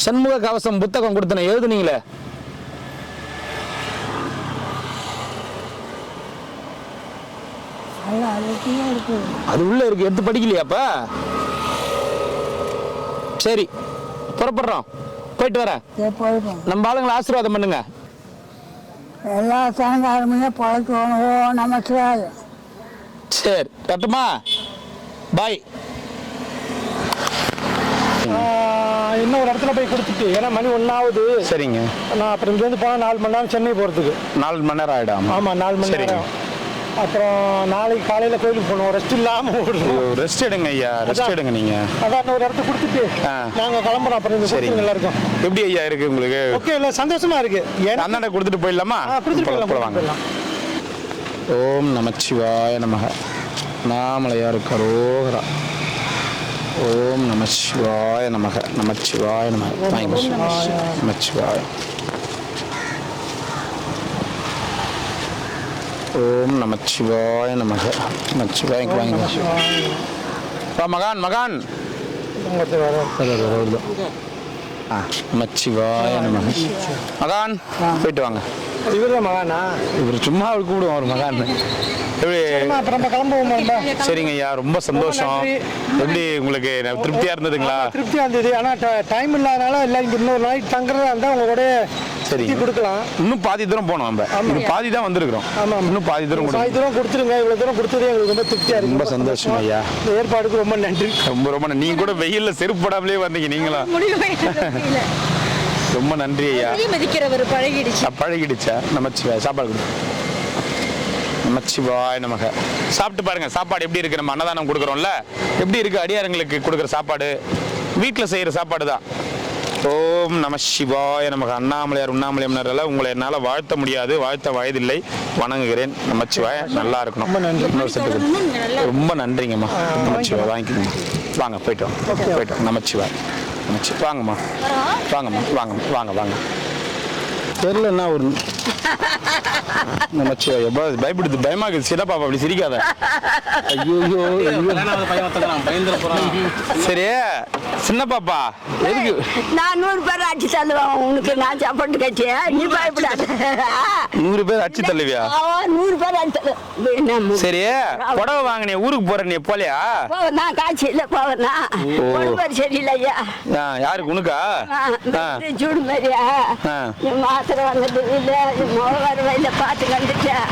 சண்முக கவசம் புத்தகம் கொடுத்தனே, எழுதுனீங்களே. அது உள்ள இருக்கு, எடுத்து படிக்கலையாப்ப? சரி புறப்படுறோம், போயிட்டு வரேன். நம்ம ஆளுங்களை ஆசீர்வாதம் பண்ணுங்க. எல்லா சாயங்காலமே பழக்கணும். ஓ நமஸ்கார். சரி கட்டுமா? பாய். இன்னும் ஒரு இடத்துல போய் கொடுத்துட்டு, ஏன்னா மணி 1 ஆகுது. சரிங்க. நான் அப்புறம் இங்கேருந்து போனால் 4 மணி நேரம் சென்னை போகிறதுக்கு. 4 மணி நேரம் ஆகிடும். ஆமாம் 4 மணி நேரம். அப்புறம் நாளைக்கு காலையில் கோயிலுக்கு போகணும். ரெஸ்ட் இல்லாமல் ஓடுறோம். ரெஸ்ட் எடுங்க ஐயா, ரெஸ்ட் எடுங்க நீங்கள். அதான் ஒரு இடத்த கொடுத்துட்டு நாங்கள் கிளம்புறோம். அப்புறம் இந்த சரி எல்லாருக்கும் எப்படி ஐயா இருக்கு உங்களுக்கு? ஓகே இல்லை, சந்தோஷமா இருக்கு. அண்ணாண்ட கொடுத்துட்டு போயிடலாமா? கொடுத்துட்டு போகலாம். ஓம் நமச்சிவாய நமக. நாமலையார் கரோகரா. ஓம் நமச்சிவாய நமக. நமச்சிவாய நமக. நமச்சிவாய. ஓம் நமச்சிவாய நமக. நமச்சிவாய. மகான் மகான் நமச்சிவாய நமக. மகான் போயிட்டு வாங்க. இவர் மகானா? இவர் சும்மா அவர் கூப்பிடுவோம் அவர் மகான். எப்படி? அப்புறம் நம்ம கிளம்புவோம். சரிங்க ஐயா, ரொம்ப சந்தோஷம். எப்படி உங்களுக்கு திருப்தியா இருந்ததுங்களா? திருப்தியா இருந்தது. ஆனால் டைம் இல்லாதனால இல்லை, இங்கே இன்னொரு நாளைக்கு தங்குறதா இருந்தால் உங்க கூட சரி கொடுக்கலாம். இன்னும் பாதி தூரம் போனோம். நம்ம இன்னும் பாதி தான் வந்திருக்கிறோம். ஆமாம், இன்னும் பாதி தூரம் கொடுத்துருங்க. இவ்வளோ தூரம் கொடுத்ததே எங்களுக்கு ரொம்ப திருப்தியா இருக்கு. ரொம்ப சந்தோஷம் ஐயா. இந்த ஏற்பாடுக்கு ரொம்ப நன்றி. ரொம்ப ரொம்ப நீங்க கூட வெயில்ல செருப்பு போடாமலே வந்தீங்க நீங்களா? ரொம்ப நன்றி ஐயா. மதிக்கிறவர் பழகிடுச்சா? நமச்சிவாய. சாப்பாடு கொடு. நமச்சிவாய நமக. சாப்பிட்டு பாருங்க சாப்பாடு எப்படி இருக்கு. நம்ம அன்னதானம் கொடுக்குறோம்ல, எப்படி இருக்கு? அடியாரங்களுக்கு கொடுக்குற சாப்பாடு வீட்டில் செய்யற சாப்பாடு தான். ஓம் நம சிவாய நமக. அண்ணாமலையார் உண்ணாமலையார் உங்களை என்னால் வாழ்த்த முடியாது, வாழ்த்த வயதில்லை. வணங்குகிறேன். நமச்சிவாய. நல்லா இருக்கணும். இன்னொரு செட்டு. ரொம்ப நன்றிங்கம்மா. நமச்சிவாய. வாங்கிக்கோங்க. வாங்க போயிட்டு வாங்க. போயிட்டு வாங்க. நமச்சிவாய. வாங்கம்மா வாங்கம்மா வாங்க வாங்க வாங்க. தெரியல என்ன ஒரு நமச்சிவாய. பயப்படுது, பயமாகுது. சின்ன பாப்பா அப்படி சிரிக்காத. ஐயோ சரி சின்ன பாப்பா எதுக்கு? நான் 100 பேர் அடிச்சு தள்ளுவேன் உனக்கு. நான் சாப்பாட்டு கட்சி, நீ பயப்படாத. 100 பேர் அடிச்சு தள்ளுவியா? 100 பேர் அடிச்சு. சரி புடவை வாங்கினே ஊருக்கு போற நீ போலையா? நான் காட்சி இல்ல போவேன்னா பேர் சரியில்லையா? யாருக்கு? உனக்கா? சூடு மாதிரியா மாத்திரை வந்துட்டு இல்ல வருவாயில பார்த்து கண்டுட்டேன்.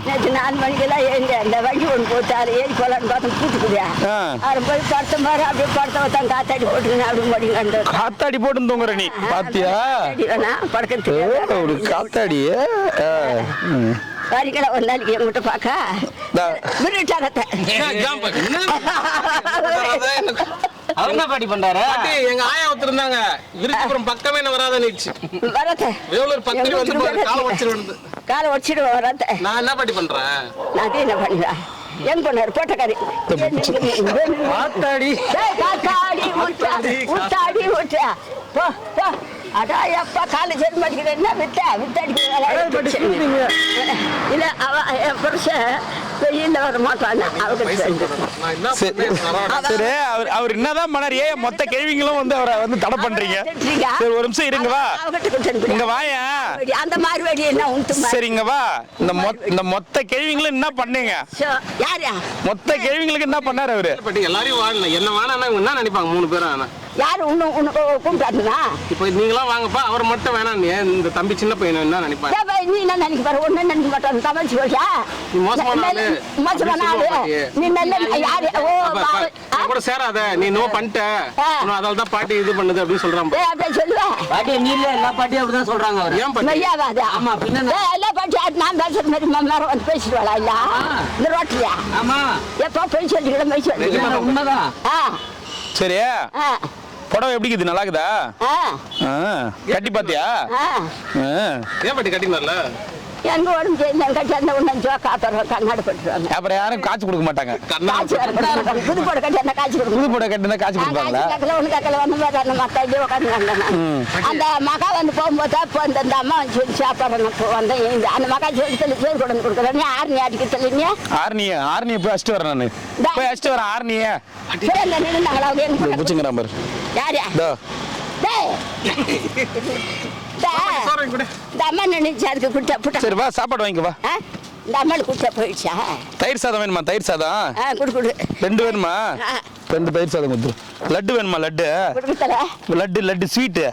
நேற்று 4 மணிக்கெல்லாம் ஏங்க இந்த வண்டி ஒன்று போட்டாரு. ஏறி போலான்னு பார்த்தோம் கூட்டுக்குடியா. அது போய் படுத்த மாதிரி அப்படியே படுத்த வத்தான் காத்தாடி போட்டுருங்க. அப்படி மடி கண்டு காத்தாடி போட்டு தூங்குற நீ பாத்தியா? படுக்கிறதுக்கு ஒரு காத்தாடி. வரிகளை ஒரு நாளைக்கு எங்கிட்ட பார்க்க விருட்டாரத்தை அவர் என்ன பாட்டி பண்றாரு? எங்க ஆயா ஒருத்தருந்தாங்க விருச்சிபுரம் பக்கமே என்ன வராத நிச்சு வரத்த வேலூர் 10 வந்து காலை உடைச்சிட்டு காலை உடச்சிடுவோம் வரத்த. நான் என்ன பாட்டி பண்றேன்? நான் என்ன பண்ணுவேன்? எங்க போனாரு போட்டக்காரி ஆத்தாடி ஊத்தாடி ஊட்டா போ போ. அடா எப்பா காலேஜ் மாட்டேங்கிறேன்னா வித்தாடிக்க இல்ல அவ என் புருஷன் வெயில வர மாட்டான். சரி அவர் என்னதான் பண்ணாரு? ஏன் மொத்த கேள்விங்களும் வந்து அவரை வந்து தடை பண்றீங்க? சரி ஒரு நிமிஷம் இருங்க, வா இங்க வாயா. அந்த மாதிரி என்ன உண்டு? சரி இங்க வா. இந்த மொத்த கேள்விங்களும் என்ன பண்ணீங்க? யாரா மொத்த கேள்விங்களுக்கு என்ன பண்ணாரு அவரு? எல்லாரையும் வாழல என்ன வேணா என்ன நினைப்பாங்க 3 பேரும்? ஆனா யாரு உனக்கு கூப்பிட்டாருன்னா இப்போ நீங்களாம் வாங்கப்பா, அவர் மட்டும் வேணாம். இந்த தம்பி சின்ன பையன் என்ன நினைப்பாங்க? நீ என்ன நினைக்க பாரு, ஒன்னு நினைக்க மாட்டான். தமிழ் சொல்லியா மோசமான ஆளு நீ நல்ல யாரு? கூட சேராத நீ நோ பண்ணிட்ட, அதால தான் பாட்டி இது பண்ணுது அப்படின்னு சொல்றாங்க. அப்படியே சொல்லுவேன். பாட்டி நீ இல்ல எல்லா பாட்டியும் அப்படிதான் சொல்றாங்க. அவர் ஏன் பாட்டி? ஆமா பின்ன எல்லா பாட்டி நான் பேசுற மாதிரி மேரம் வந்து பேசிட்டு வரலாம் இல்ல இந்த ரோட்லயா? ஆமா எப்போ போய் சொல்லிக்கிற மாதிரி சொல்லி உண்மைதான். சரி புடவை எப்படி இருக்குது? நல்லா இருக்குதா? கட்டி பாத்தியா? ஏன் பாட்டி கட்டினார்ல? எங்க உடம்பு செய்யல கட்டி அந்த ஒண்ணு காத்துறோம் கண்ணாடி போட்டுருவாங்க. அப்புறம் யாரும் காய்ச்சி கொடுக்க மாட்டாங்க. புது போட கட்டி அந்த காய்ச்சி கொடுக்கும். புது போட கட்டினா காய்ச்சி கொடுப்பாங்களா? ஒண்ணு கக்கல வந்து அந்த மத்த உட்காந்து அந்த மகா வந்து போகும்போது இப்போ இந்த அம்மா வந்து சொல்லி சாப்பாடு வந்தேன். அந்த மகா சொல்லி சொல்லி சோறு கொண்டு வந்து கொடுக்குறேன். ஆர்னி அடிக்க சொல்லிங்க. ஆர்னியை போய் அடிச்சுட்டு வரேன். நான் போய் அடிச்சுட்டு வரேன் ஆர்னியை. பூச்சிங்கிறா பாரு. யாரா இந்த அம்மா நினைச்சு அதுக்கு குட்டா சரி வா சாப்பாடு வாங்கிக்க வா. இந்த அம்மாளுக்கு குட்டா போயிடுச்சா? தயிர் சாதம் வேணுமா? தயிர் சாதம் குடு 2 வேணுமா? 2 தயிர் சாதம் கொடுத்து. லட்டு வேணுமா? லட்டு ஸ்வீட்டு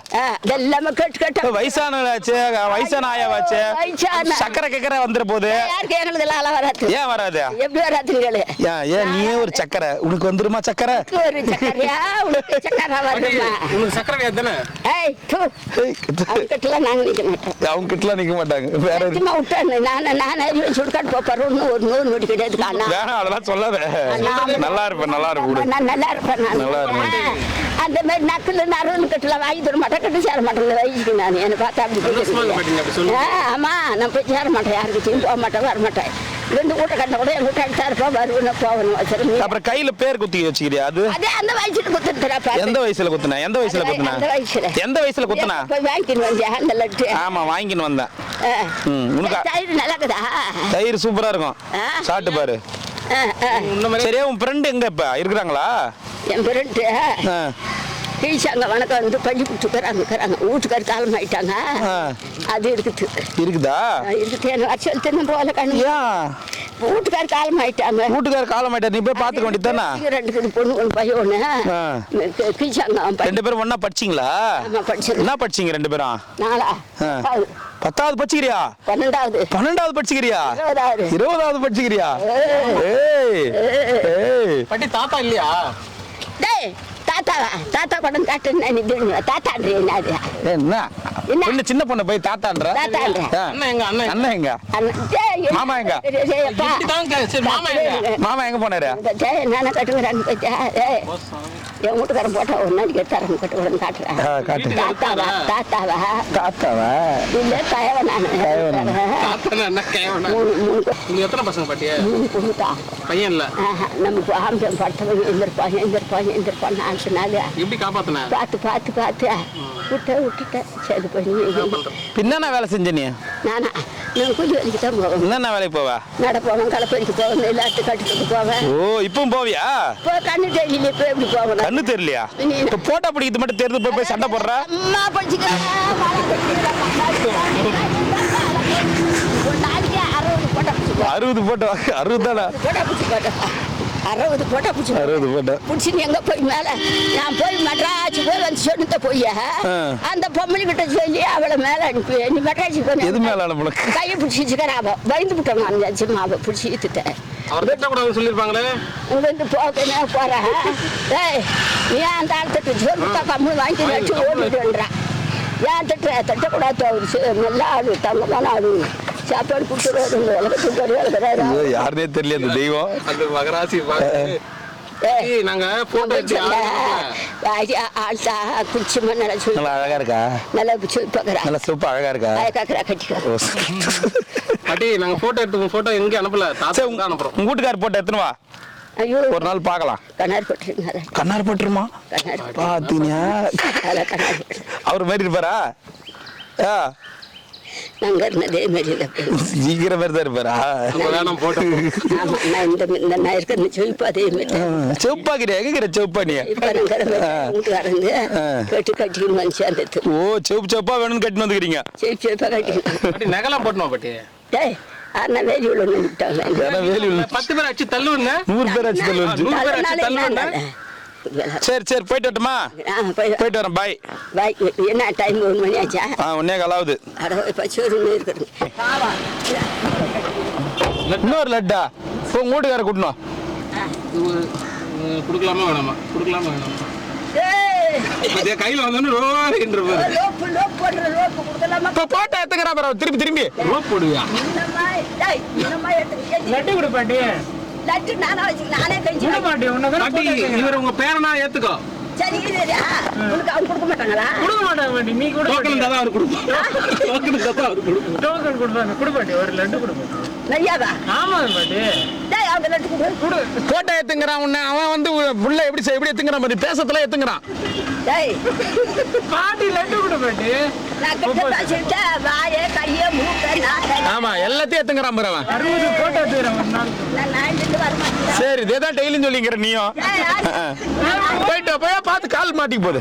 எல்லாமே கேட்டு வயசான ஆயாவாச்சு. சக்கரை கக்கரை வந்துட போகுது. ஏன் வராது? எப்படி வராது? ஏன் நீயே ஒரு சக்கரை உனக்கு வந்துருமா? சக்கரை ஒரு சக்கரையா உனக்கு சக்கரை வருமா? உனக்கு சக்கரை தானே? அவங்க கிட்டலாம் நிக்க மாட்டாங்க. வேற சுடுகாட்டு போப்பாரு ஒரு 100 நோடி கிடையாது. வேணாம் அதெல்லாம் சொல்லாத. நல்லா இருப்பேன் நல்லா இருப்பேன் நல்லா இருப்பேன் நல்லா இருப்பேன். அந்த மாதிரி நக்குல நறுவன் கட்டலாம் வாங்கி தர மாட்டேன். கட்டு சேர மாட்டேன் வயசுக்கு நான் என்ன பார்த்தா அப்படி ஆமா நான் போய் சேர மாட்டேன். யாருக்கிட்டையும் போக மாட்டேன் வர மாட்டேன். 2 கூட்ட கட்ட கூட என் கூட்ட அடிச்சா இருப்பா வருவேன் போகணும் வச்சிருந்தேன். அப்புறம் கையில பேர் குத்தி வச்சுக்கிறியா? அது அந்த வயசுல குத்துறா. எந்த வயசுல குத்துனா? எந்த வயசுல குத்துனா? போய் வாங்கிட்டு வந்தேன் அந்த லட்டு. ஆமா வாங்கின்னு வந்தேன். உனக்கு தயிர் நல்லா இருக்குதா? தயிர் சூப்பரா இருக்கும். சாப்பிட்டு பாரு. சரியா உன் ஃப்ரெண்டு எங்க இப்ப இருக்கிறாங்களா? என் ஃப்ரெண்டு பேசாங்க வணக்கம் வந்து பள்ளி கொடுத்துக்கிறாங்க. வீட்டுக்காரு காலம் ஆயிட்டாங்க. அது இருக்குதா? இருக்குது. வருஷம் தின்னு போல கண்ணு. வீட்டுக்காரு காலம் ஆயிட்டாங்க. நீ போய் பாத்துக்க வேண்டியதானே? 2 பொண்ணு 1 பையன் ஒண்ணு கீச்சாங்க. 2 பேரும் ஒண்ணா படிச்சீங்களா? என்ன படிச்சீங்க 2 பேரும்? 10வது படிச்சுக்கிறியா? 12வது படிச்சுக்கிறியா? 20வது படிச்சுக்கிறியா? பாட்டி தாத்தா இல்லையா? தாத்தா படம் காட்டுன்னு என்ன சின்ன பொண்ணு போய் தாத்தான்ற? அண்ணன் எங்க? மாமா எங்க? மாமா எங்க போனாரு? நானே கட்டுக்கிறான்னு என் வீட்டுக்காரன் போட்டா ஒரு நாளைக்கு எடுத்தாரன் கட்டுக்கிறேன் காட்டுறேன். தாத்தாவா இல்ல தயவ நானு. எத்தனை பசங்க பாட்டியா? 3 பொண்ணுதா. பையன் இல்ல? நம்ம ஆம்பளை பட்டவங்க எந்திருப்பான் எப்படி காப்பாத்தின? பார்த்து விட்டுட்டேன். சரி பின்ன வேலை செஞ்ச நீ? நானா நான் கூலி வேலைக்கு தான் போவேன். என்ன வேலைக்கு போவா? நட போவேன், களப்பறிக்கு போவேன், எல்லாத்தையும் கட்டிட்டு போவேன். ஓ இப்பவும் போவியா? கண்ணு தெரியல இப்ப எப்படி போவேன்? கண்ணு தெரியலையா? இப்ப போட்டா பிடிக்கிறது மட்டும் தெரிஞ்சு போய் சண்டை போடுற? அம்மா படிச்சுக்கிறேன். ஒரு நாளைக்கு 60 போட்டா 60 போட்டா 60 தானா? 60 போட்டா பிடிச்சி 60 போட்டா பிடிச்சின்னு எங்க போய் மேல நான் போய் மெட்ராஸ் போய் வந்து சொன்னத போய் அந்த பொம்பளை கிட்ட சொல்லி அவளை மேல அனுப்பி நீ மெட்ராஸ் போன எது மேல அனுப்பல கையை பிடிச்சிச்சுக்கிறா. அவ பயந்து விட்டோம். அந்த அம்மாவை பிடிச்சி இழுத்துட்டேன். அவர் திட்டக்கூடாதுன்னு சொல்லியிருப்பாங்களே. இங்கிருந்து போகணும் போறேன். நீ அந்த ஆள்கிட்ட சொல்லிட்டா கம்மி வாங்கி வச்சு ஓடிட்டுன்றா. ஏன் திட்டக்கூடாது? அவர் நல்லா ஆளு தங்கமான ஆளு. சாப்பாடு கொடுத்துருவாரு. ஐயோ, யாருனே தெரியல அந்த தெய்வம். அந்த மகராசி பார்த்து நாங்க போட்டோ எடுத்து குடிச்சுமா நல்லா சொல்லி நல்லா அழகா இருக்கா? நல்லா சொல்லி பார்க்குறேன். நல்லா சூப்பர் அழகா இருக்கா? கட்டிக்கோ. பாட்டி நாங்க போட்டோ எடுத்து போட்டோ எங்க அனுப்பல, தாத்தா உங்க அனுப்புறோம். உங்க வீட்டுக்கார் போட்டு எத்தனை வா? ஐயோ, ஒரு நாள் பார்க்கலாம். கண்ணார் போட்டுருங்க. கண்ணார் போட்டுருமா? பாத்தீங்க அவர் மாதிரி இருப்பாரா? நாங்க இருந்ததே மாதிரி சீக்கிரம் மாதிரி தான் இருப்பாரா? போட்டோ இந்த நான் இருக்கிற செவிப்பா அதே மாதிரி செவப்பாக்கிறியா? எங்கிற செவப்பா நீ? வீட்டுக்காரங்க கட்டி கட்டிக்கணும் மனுஷன். ஓ, செவப்பு செவப்பா வேணும்னு கட்டின்னு வந்துக்கிறீங்க. செவிப்பா கட்டிக்கணும். நகலாம் போட்டணும் பாட்டி. டேய், ஆனா வேலி உள்ள விட்டாங்க. வேலி 10 பேர் அடிச்சு தள்ளுவங்க, 100 பேர் ஆச்சு தள்ளுவங்க. 100 பேர் அடிச்சு தள்ளுவங்க. சரி சரி, போயிட்டு வரட்டுமா? போயிட்டு வரேன், பாய். பாய். என்ன டைம் 1 மணி ஆச்சா? 1:15 ஆகுது. பச்சோறு இருக்குது. இன்னொரு லட்டா உங்க வீட்டுக்கார கூட்டணும். குடுக்கலாமா வேணாமா? குடுக்கலாமா வேணாமா? கையில வந்தோன்னு போட்டோ எடுத்துக்கிறா பாரு, திருப்பி திரும்பி ரோப் போடுவியா? லட்டு கொடு பாட்டி. லட்டு நானே கழிச்சு பாட்டி பாட்டி இவர் உங்க பேரனா ஏத்துக்கோ. சரி, உனக்கு அவங்க கொடுக்க மாட்டாங்களா? கொடுக்க மாட்டாங்க பாட்டி. நீ கூட டோக்கன் தான் அவர் கொடுப்பார். டோக்கன் தான் அவர் கொடுப்பார். டோக்கன் கொடுப்பாங்க. கொடு பாட்டி, ஒரு லட்டு கொடுப்பாங்க. நையாவா? ஆமா பாட்டி. டேய், அவங்க லட்டு கொடு. போட்டோ எடுத்துங்கிறான் உன்னை. அவன் வந்து புள்ள எப்படி எடுத்துங்கிறான் மாதிரி பேசத்துல எடுத்துங்கிறான். டேய், பாட்டி லட்டு கொடு பாட்டி. நான் கிட்ட பேசிட்டா வாயே கையே மூக்க நாக்க. ஆமா, எல்லாத்தையும் எடுத்துங்கிறான் பாரு அவன். 60 போட்டோ எடுத்துறேன் ஒரு நாள். நான் நாயிட்டு வர மாட்டேன். சரி, இதேதான் டெய்லியும் சொல்லிங்கிற நீயும். போயிட்டு போய் பார்த்து கால் மாட்டிக்கு போகுது.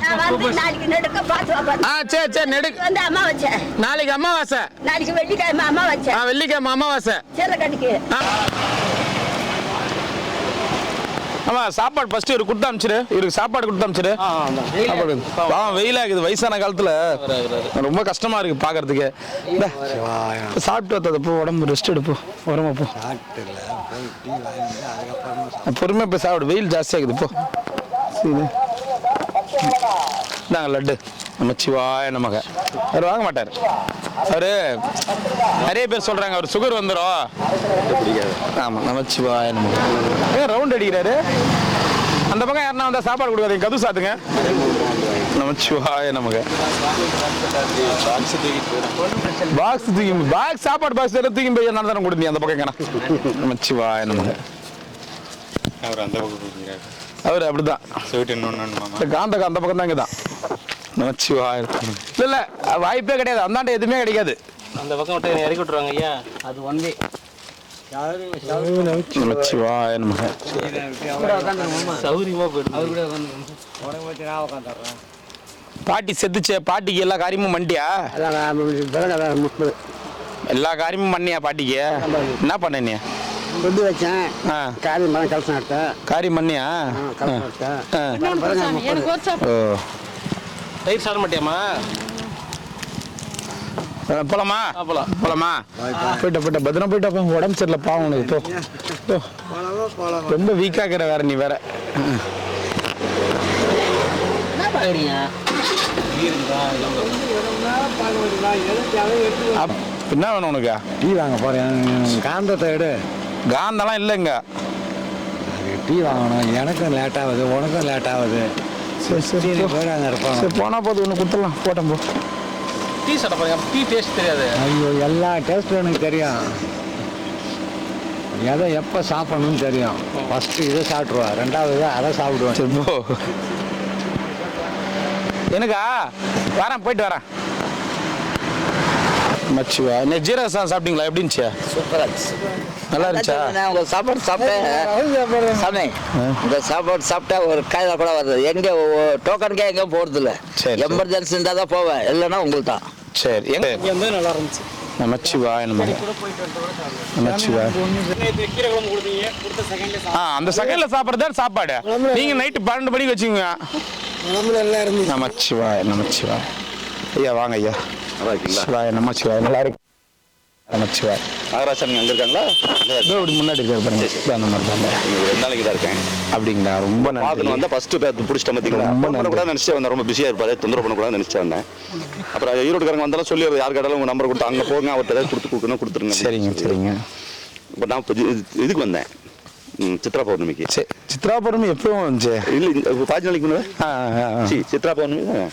நாளைக்கு நெடுக்க பார்த்து வா. சரி சரி, நெடுக்கு வந்து அம்மா வச்சேன். நாளைக்கு அமாவாசை. நாளைக்கு வெள்ளிக்கிழமை அம்மா வச்சேன். வெள்ளிக்கிழமை அமாவாசை. சீர கட்டிக்கு. ஆமா, சாப்பாடு ஃபர்ஸ்ட் இவருக்கு கொடுத்து அனுப்பிச்சிரு. இவருக்கு சாப்பாடு கொடுத்து அனுப்பிச்சிரு. வெயிலா இருக்குது, வயசான காலத்துல ரொம்ப கஷ்டமா இருக்கு பாக்குறதுக்கு. சாப்பிட்டு வந்தது போ, உடம்பு ரெஸ்ட் எடுப்போம். உரமா போ, பொறுமையா போய் சாப்பிடு, வெயில் ஜாஸ்தியா இருக்குது. போ நாங்க லட்டு நமச்சிவாய நமக. அவர் வாங்க மாட்டார். அவரு நிறைய பேர் சொல்றாங்க அவர் சுகர் வந்துடும். ஆமா, நமச்சிவாய நமக. ஏன் ரவுண்ட் அடிக்கிறாரு? அந்த பக்கம் யாருன்னா வந்தா சாப்பாடு கொடுக்காதீங்க, கது சாத்துங்க. நமச்சிவாய நமக. பாக்ஸ் தூக்கி, பாக்ஸ் சாப்பாடு பாக்ஸ் தூக்கி போய் நான் தானே கொடுத்தீங்க அந்த பக்கம். நமச்சிவாய நமக. அவர் அப்படிதான் காந்தக்கா அந்த பக்கம் தான் இங்கதான். நமச்சிவாய. இல்ல இல்ல, வாய்ப்பே கிடையாது. அந்தாண்ட எதுவுமே கிடைக்காது. அந்த பக்கம் விட்டு இறக்கி விட்டுருவாங்க ஐயா. அது ஒன் வே. நமச்சிவாய நமக. சௌரியமா போயிடும். பாட்டி செத்துச்சே, பாட்டிக்கு எல்லா காரியமும் மண்டியா? எல்லா காரியமும் பண்ணியா பாட்டிக்கு? என்ன பண்ண நீ? கொண்டு வச்சேன். காரி மரம் கலசம் எடுத்தேன். காரியம் பண்ணியா? ஓ, தயிர் சாப்பிட மாட்டியாமா? போலாமா? போலாமா? போயிட்ட பத்திரம் போயிட்டு. உடம்பு சரியில்லை பாவம் உனக்கு. போ, ரொம்ப வீக்கா இருக்கிற வேற நீ வேற. என்ன வேணும் உனக்கு? டீ வாங்க போறேன். காந்தத்தை எடு. காந்தெல்லாம் இல்லைங்க. டீ வாங்கணும். எனக்கும் லேட் ஆகுது, உனக்கும் லேட் ஆகுது. சரி போயிடாங்க இருப்பாங்க. சரி, போனா போது ஒன்று கொடுத்துடலாம். போட்டோம் போ. டீ சாப்பிட போறீங்க? டீ டேஸ்ட் தெரியாது. ஐயோ, எல்லா டேஸ்ட்டும் எனக்கு தெரியும். எதை எப்போ சாப்பிடணும்னு தெரியும். ஃபஸ்ட்டு இதை சாப்பிட்ருவேன், ரெண்டாவது அதை சாப்பிடுவேன். சரி போ. எனக்கா வரேன், போயிட்டு வரேன். மச்சுவா, இன்னைக்கு ஜீரக சாதம் சாப்பிட்டீங்களா? எப்படி இருந்துச்சு? சூப்பரா இருந்துச்சு. நல்லா இருந்துச்சா? உங்க சாப்பாடு சாப்பிட்டேன் சாமி. இந்த சாப்பாடு சாப்பிட்டா ஒரு காய்தா கூட வருது. எங்க டோக்கனுக்கே எங்கேயும் போறது இல்லை. எமர்ஜென்சி இருந்தால் தான் போவேன், இல்லைன்னா உங்களுக்கு தான். சரி, எங்க நல்லா இருந்துச்சு. நமச்சிவா நம்ம நமச்சிவா. அந்த செகண்ட்ல சாப்பிட்றது சாப்பாடு. நீங்க நைட்டு 12 மணிக்கு வச்சுக்கோங்க. நமச்சிவா நமச்சிவா. ஐயா வாங்க ஐயா. சிவாய நமச்சிவாய. நல்லா இருக்கு. நமச்சிவாய். நாகராஜன் அங்கே இருக்காங்களா? இதோ இப்படி முன்னாடி இருக்காரு பாருங்க. அந்த மாதிரி தாங்க. 2 நாளைக்கு தான் இருக்கேன். அப்படிங்களா? ரொம்ப நன்றி. பார்க்கணும் வந்தால் ஃபஸ்ட்டு பிடிச்சிட்ட பார்த்தீங்களா? கூட நினச்சிட்டு வந்தேன், ரொம்ப பிஸியாக இருப்பாரு, தொந்தரவு பண்ணக்கூடாது நினச்சிட்டு வந்தேன். அப்புறம் ஈரோடுக்காரங்க வந்தாலும் சொல்லி யார் கேட்டாலும் உங்கள் நம்பர் கொடுத்து அங்கே போங்க, அவர்கிட்ட ஏதாவது கொடுத்துருங்க. சரிங்க சரிங்க. இப்போ நான் இப்போ இதுக்கு வந்தேன், சித்ரா பௌர்ணமிக்கு. சித்ரா பௌர்ணமி எப்பவும் வந்துச்சு? இல்லை 5 நாளைக்கு முன்னாடி சித்ரா பௌர்ணமி தான்.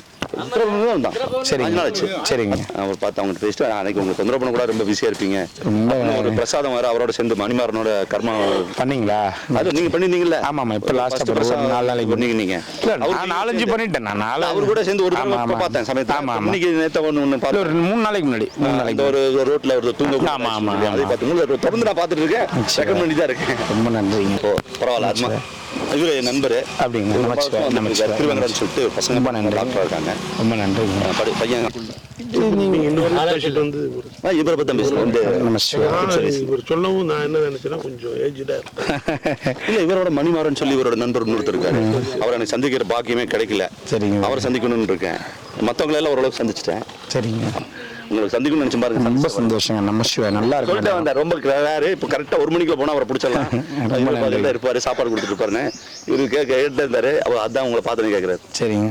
சரிங்க. அவர் பார்த்து அவங்க பேசிட்டு அன்னைக்கு உங்களுக்கு தொந்தரவு பண்ண கூட ரொம்ப பிஸியாக இருப்பீங்க. ஒரு பிரசாதம் வேறு அவரோட சேர்ந்து மணிமாறனோட கர்மா பண்ணீங்களா? அது நீங்கள் பண்ணிருந்தீங்கல்ல? ஆமாம். இப்போ லாஸ்ட்டாக 4 நாளைக்கு பண்ணீங்க. நான் 4-5 பண்ணிட்டேன். நான் அவர் கூட சேர்ந்து ஒரு பார்த்தேன் சமயத்தில். ஆமாம். இன்னைக்கு நேற்று ஒன்று பார்த்து ஒரு 3 நாளைக்கு முன்னாடி ஒரு ரோட்டில் ஒரு தூங்க. ஆமாம் ஆமாம். அதை பார்த்து தொடர்ந்து நான் பார்த்துட்டு இருக்கேன். செகண்ட் பண்ணி தான் இருக்கேன். ரொம்ப நன்றிங்க. இப்போ பரவாயில்ல. அதுமா இவரு என் நண்பர். அப்படிங்க. திருவங்கன்னு சொல்லிட்டு பசங்க ரொம்ப நன்றி. டாக்டர் இருக்காங்க. ரொம்ப நன்றிங்க. பையன் இவரை பற்றி சொல்லவும் நான் என்ன நினைச்சேன்னா கொஞ்சம் ஏஜ்டா இல்லை, இவரோட மணிமாறன் சொல்லி இவரோட நண்பர் இன்னொருத்தர் இருக்காரு. அவரை எனக்கு சந்திக்கிற பாக்கியமே கிடைக்கல. சரிங்க. அவரை சந்திக்கணும்னு இருக்கேன். மற்றவங்களெல்லாம் ஓரளவுக்கு சந்திச்சிட்டேன். சரிங்க. உங்களுக்கு சந்திக்கணும்னு நினைச்சு பாருங்க. ரொம்ப சந்தோஷங்க. நம்ம சிவா நல்லா சொல்லிட்டு வந்தேன். ரொம்ப ரேரு. இப்போ கரெக்டாக 1 மணிக்குள்ள போனால் அவரை பிடிச்சிடலாம். இருப்பாரு, சாப்பாடு கொடுத்துட்டு இருப்பாருன்னு இவரு கேட்டு இருந்தாரு. அவர் அதான் உங்களை பார்த்துன்னு கேட்குறாரு. சரிங்க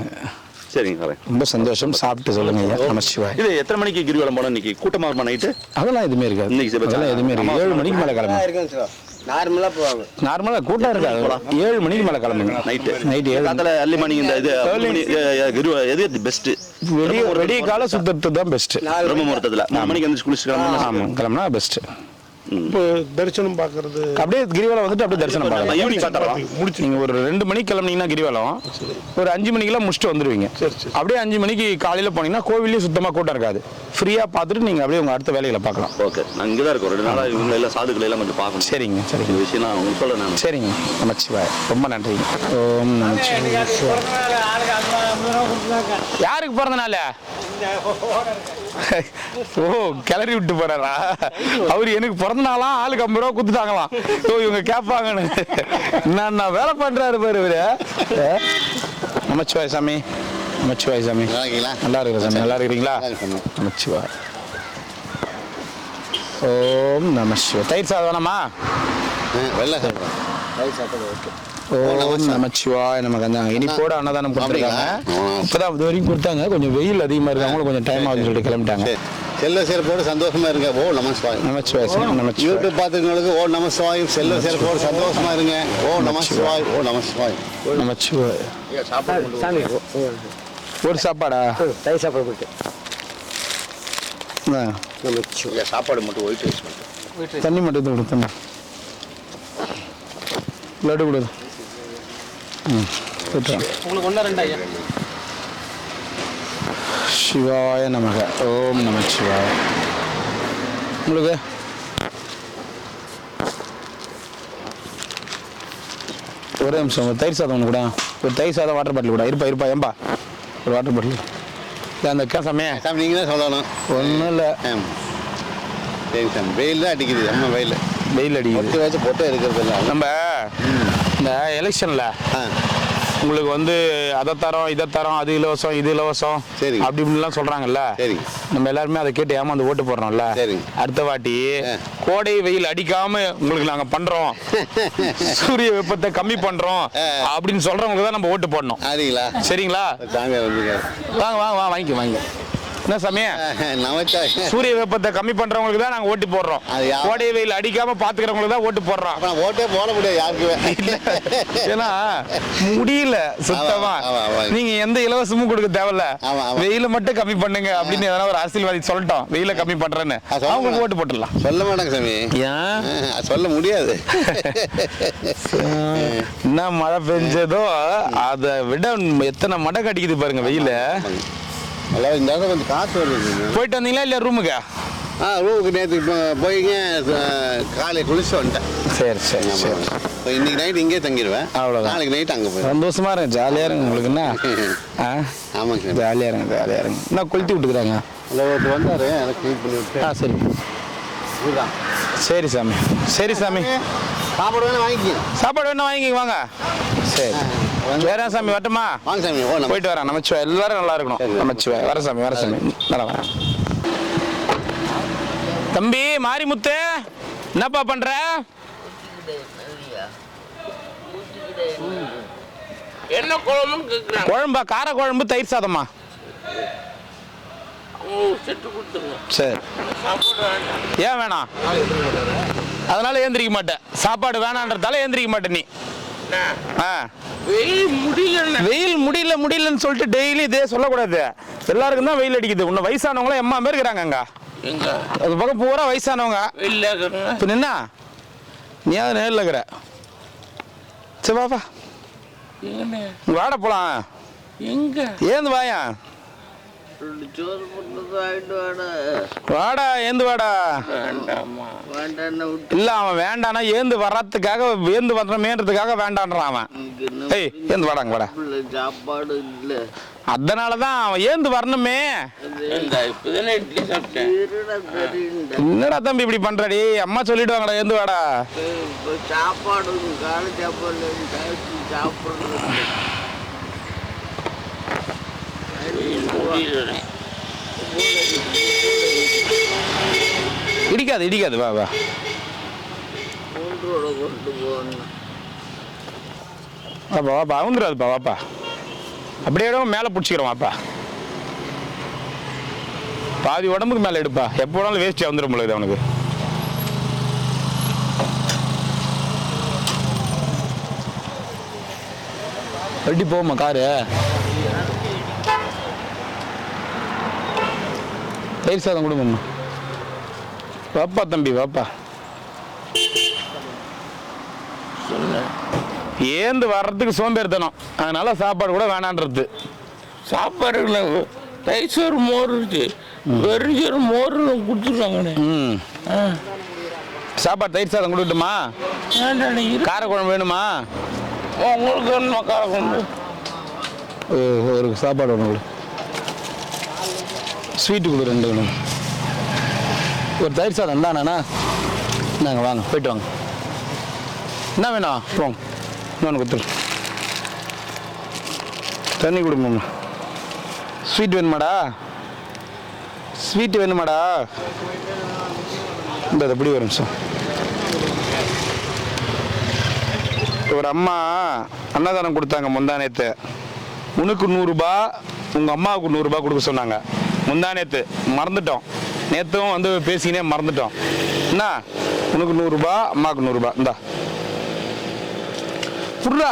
சரிங்க வரேன். ரொம்ப சந்தோஷம். சாப்பிட்டு சொல்லுங்க ஐயா. நம்ம சிவா. இது எத்தனை மணிக்கு கிரிவலம் போனோம் இன்னைக்கு? கூட்டமாக இருமா நைட்டு? அதெல்லாம் எதுவுமே இருக்காது. இன்னைக்கு அதெல்லாம் எதுவுமே இருக்காது. 7 மணிக்கு மேலே கிளம்புங்க. நார்மலாக போவாங்க. நார்மலாக கூட்டம் இருக்காது. 7 மணிக்கு மேலே கிளம்புங்க. நைட்டு 7 அதில் அள்ளி மணி இந்த இது எது பெஸ்ட்டு? வெடிய கால சுத்தத்து தான் பெஸ்ட்டு. ரொம்ப முகூர்த்தத்தில் 3 மணிக்கு வந்து குளிச்சு கிளம்புனா பெஸ்ட்டு. இப்போ தரிசனம் பார்க்கறது அப்படியே கிரிவலம் வந்துட்டு அப்படியே தரிசனம் பார்க்கலாம். ஈவினிங் பார்த்தலாம். முடிச்சு நீங்கள் ஒரு 2 மணிக்கு கிளம்புனீங்கன்னா கிரிவலம் ஒரு 5 மணிக்கெல்லாம் முடிச்சுட்டு வந்துடுவீங்க. அப்படியே 5 மணிக்கு காலையில் போனீங்கன்னா கோவிலையும் சுத்தமாக கூட்டம் இருக்காது. ஃப்ரீயாக பார்த்துட்டு நீங்கள் அப்படியே உங்கள் அடுத்த வேலைகளை பார்க்கலாம். ஓகே. நான் இங்கே தான் இருக்கோம். 2 நாளாக இவங்க எல்லாம் சாதுக்களை எல்லாம் கொஞ்சம் பார்க்கணும். சரிங்க சரிங்க. இந்த விஷயம் நான் உங்களுக்கு சொல்ல நான். சரிங்க. நமச்சிவாய். ரொம்ப நன்றிங்க. ஓம் நமச்சிவாய். யாருக்கு பிறந்த நாள்? ஓ, கிளறி விட்டு போறாரா அவரு? எனக்கு பிறந்த நாளாம் ஆளுக்கு 50 ரூபா கொடுத்துட்டாங்களாம். ஓ, இவங்க கேட்பாங்கன்னு நான் வேலை பண்றாரு பாரு இவரு. நமச்சிவாய் சாமி. நமச்சிவாய் சாமி. நல்லா இருக்கிற சாமி. நல்லா இருக்கிறீங்களா? நமச்சிவாய். ஓம் நமச்சிவாய். தயிர் சாதம் வேணாமா? வெள்ளை சாப்பிடுவோம். தயிர் சாப்பிடுவோம். ஓகே. ஓம் நமச்சிவாய். நமக்கு அந்த இனிப்போட அன்னதானம் கொடுத்துருக்காங்க. இப்போதான் இது வரைக்கும் கொடுத்தாங்க. கொஞ்சம் வெயில் அதிகமாக இருக்கு, அவங்களும் கொஞ்சம் டைம் ஆகுதுன்னு சொல்லிட்டு கிளம்பிட்டாங்க. செல்வ சிறப்போடு சந்தோஷமா இருங்க. ஓ நமசிவாய். நமச்சிவாய் சாமி. நமச்சிவாய். யூடியூப் பார்த்துக்கிறவங்களுக்கு ஓ நமசிவாய். செல்வ சிறப்போடு சந்தோஷமா இருங்க. ஓ நமசிவாய். ஓ நமசிவாய். நமச்சிவாய். சாமி ஒரு சாப்பாடா? தயிர் சாப்பாடு கொடுத்து சாப்பாடு மட்டும் ஒயிட் ரைஸ் பண்ணுறேன். தண்ணி மட்டும் கொடுத்தேன். லட்டு கொடு. உங்களுக்கு 1-2 ஐயா. சிவாய நமக. ஓம் நம சிவாய. உங்களுக்கு ஒரே நிமிஷம். ஒரு தயிர் சாதம் ஒன்று கூட. ஒரு தயிர் சாதம் வாட்டர் பாட்டில் கூட. இருப்பா ஏம்பா ஒரு வாட்டர் பாட்டில். இல்லை அந்த கேசாமே சாமி நீங்கள் தான் சொல்லணும். ஒன்றும் இல்லை. சரி சாமி. வெயில் தான் அடிக்குது. அம்மா வெயில் அடிக்குது. வச்சு போட்டோ எடுக்கிறது இல்லை. நம்ம இந்த எலெக்ஷனில் உங்களுக்கு வந்து அதை தரோம் இதை தரோம், அது இலவசம் இது இலவசம் சரி அப்படி இப்படிலாம் சொல்கிறாங்கல்ல. சரி. நம்ம எல்லாருமே அதை கேட்டு ஏமாந்து ஓட்டு போடுறோம்ல. சரி. அடுத்த வாட்டி கோடை வெயில் அடிக்காம உங்களுக்கு நாங்கள் பண்ணுறோம், சூரிய வெப்பத்தை கம்மி பண்ணுறோம் அப்படின்னு சொல்கிறவங்களுக்கு தான் நம்ம ஓட்டு போடணும். சரிங்களா? சரிங்களா? வாங்க வாங்கிக்க. என்ன சமயம்? சூரிய வெப்பத்தை கம்மி பண்றவங்களுக்கு தான் நாங்க ஓட்டு போடுறோம். கோடை வெயில் அடிக்காம பாத்துக்கிறவங்களுக்கு தான் ஓட்டு போடுறோம். ஓட்டே போட முடியாது யாருக்குமே. ஏன்னா முடியல சுத்தமா. நீங்க எந்த இலவசமும் கொடுக்க தேவையில்ல, வெயில மட்டும் கம்மி பண்ணுங்க அப்படின்னு எதனா ஒரு அரசியல்வாதி சொல்லட்டும், வெயில கம்மி பண்றேன்னு அவங்களுக்கு ஓட்டு போட்டுடலாம். சொல்ல மாட்டாங்க சாமி. ஏன் சொல்ல முடியாது? என்ன மழை பெஞ்சதோ அதை விட எத்தனை மடங்கு அடிக்குது பாருங்க வெயில. இந்த கொஞ்சம் காற்று வருது. போயிட்டு வந்தீங்களா இல்லையா ரூமுக்கு? ரூமுக்கு நேற்று போய்ங்க காலை குளிச்சு வந்துட்டேன். சரி. இன்னைக்கு நைட் இங்கே தங்கிடுவேன். அவ்வளோதான். நாளைக்கு நைட் அங்கே போய் சந்தோஷமா இருங்க, ஜாலியா இருங்க. உங்களுக்கு என்ன? ஆமாங்க சார். ஜாலியா இருங்க. என்ன கொளுத்தி விட்டுக்கிறாங்க? ஒருத்தர் வந்தார், எனக்கு க்ளீன் பண்ணி விட்டு. சரி. இதுதான். சரி சாமி. சாப்பாடு வேணா வாங்கிக்க. சாப்பாடு வேணா வாங்கிக்க வாங்க. சரி. வேற சாமி வரட்டுமா? வாங்க சாமி. போயிட்டு வரேன். நமச்சிவாய். எல்லாரும் நல்லா இருக்கணும். நமச்சிவாய். வர சாமி. நல்லா வரேன். தம்பி மாரிமுத்து என்னப்பா பண்ற? என்ன குழம்புன்னு கேட்குறாங்க. குழம்பா? கார குழம்பு, தயிர் சாதமா? செட்டு கொடுத்துருங்க. சரி. சாப்பாடு வேண்டாம். ஏன் வேணாம்? அதனால ஏந்திரிக்க மாட்டேன். சாப்பாடு வேணான்றதால ஏந்திரிக்க மாட்டேன் நீ. வெயில் முடியல. வெயில் முடியலன்னு சொல்லிட்டு டெய்லி இதே சொல்லக்கூடாது. எல்லாருக்கும் தான் வெயில் அடிக்குது. உன்னை வயசானவங்களும் எம்மா பேர் இருக்கிறாங்க அங்க. எங்க அது பக்கம் பூரா வயசானவங்க. வெயில் இப்போ நின்னா நீ அதை நேரில் இருக்கிற. சரி பாப்பா, வாட போலாம். எங்க ஏந்து வாயா. சோறு போட்டு ஆயிட்டு வாடா, ஏந்து வாடா. வேண்டாமா? இல்ல அவன் வேண்டானா ஏந்து வர்றதுக்காக, ஏந்து வர்றமேன்றதுக்காக வேண்டான்றான் அவன். ஏய் ஏந்து வாடாங்க வாடா. சாப்பாடு இல்லை, அதனாலதான் அவன் ஏந்து வரணுமே. இப்பதானே இட்லி சாப்பிட்டேன். என்னடா தம்பி இப்படி பண்றடி? அம்மா சொல்லிடுவாங்கடா ஏந்து வாடா. சாப்பாடு காலை சாப்பாடு சாப்பிடுறது இடிக்காது வா வா. கொண்டு போகணும். வாப்பா வாப்பா, அவுந்துடாதுப்பா வாப்பா. அப்படியே மேலே பிடிச்சிக்கிறோம் வாப்பா. பாதி உடம்புக்கு மேலே எடுப்பா. எப்போ வேணாலும் வேஸ்ட் வந்துடும் பொழுது அவனுக்கு. எப்படி போகுமா காரு? தயிர் சாதம் கொடுங்கம்மா. வாப்பா தம்பி வாப்பா. ஏந்து வர்றதுக்கு சோம்பேறித்தனம், அதனால சாப்பாடு கூட வேணான்றது. சாப்பாடு தயிர் சோறு மோர் இருக்கு, வெறுஞ்சோறு மோர் கொடுத்துருவாங்கண்ணே. சாப்பாடு தயிர் சாதம் கொடுக்கட்டுமா? கார குழம்பு வேணுமா? உங்களுக்கு வேணுமா கார குழம்பு? ஒரு சாப்பாடு ஒன்று கொடு. ஸ்வீட்டு கொடு 2 வேணும். ஒரு தயிர் சாதம் தானண்ணா? நாங்கள் வாங்க போயிட்டு வாங்க. என்ன வேணும்? போங்க, இன்னொன்று கொடுத்துரு. தண்ணி கொடுங்கம்மா. ஸ்வீட் வேணுமாடா? ஸ்வீட்டு வேணுமாடா? இந்த எப்படி ஒரு நிமிஷம். ஒரு அம்மா அன்னதானம் கொடுத்தாங்க முந்தானேத்து. உனக்கு 100 ரூபா, உங்கள் அம்மாவுக்கு 100 ரூபா கொடுக்க சொன்னாங்க. முந்தானேத்து மறந்துட்டோம். நேற்றும் வந்து பேசினே மறந்துட்டோம். என்ன, உனக்கு 100 ரூபா, அம்மாவுக்கு 100 ரூபா. இந்தா புர்ரா.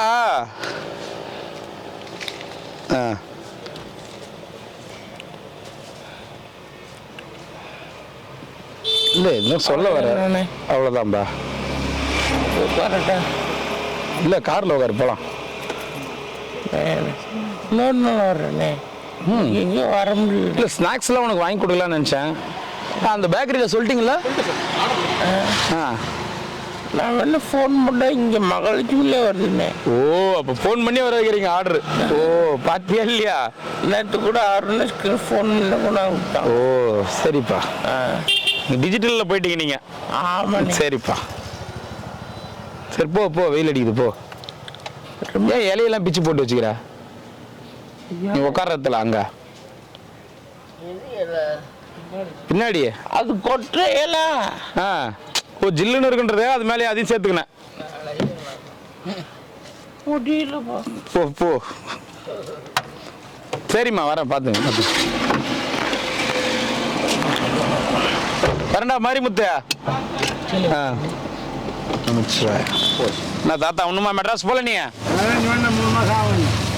இல்லை இன்னும் சொல்ல வர, அவ்வளோதான்பா. இல்லை காரில் உட்காரு போகலாம். வர்றேண்ணே. எங்கேயும் வர முடியல. இல்லை ஸ்நாக்ஸ்லாம் உனக்கு வாங்கி கொடுக்கலான்னு நினச்சேன். அந்த பேக்கரியில் சொல்லிட்டீங்களா? நான் வேணா ஃபோன் பண்ணா இங்கே மகளுக்குள்ளே வருதுண்ணே. ஓ, அப்போ ஃபோன் பண்ணி வர வைக்கிறீங்க ஆர்டரு? ஓ, பார்த்தியா இல்லையா? நேற்று கூட 6 ஃபோன் பண்ண கூட விட்டான். ஓ சரிப்பா. டிஜிட்டலில் போயிட்டீங்க நீங்கள்? ஆமாம். சரிப்பா. சரி போ போ, வெயில் அடிக்குது போ. ஏன் இலையெல்லாம் பிச்சு போட்டு வச்சுக்கிற? நீ உட்கார்றதுல அங்க பின்னாடி அது கொட்டையில. ஓ ஜில்லுன்னு இருக்குன்றதே அது மேலே அதையும் சேர்த்துக்கினேன். முடியல போ போ. சரிம்மா வரேன், பார்த்துங்க. வரண்டா மாரிமுத்து. நான் தாத்தா ஒண்ணுமா மெட்ராஸ் போல? நீ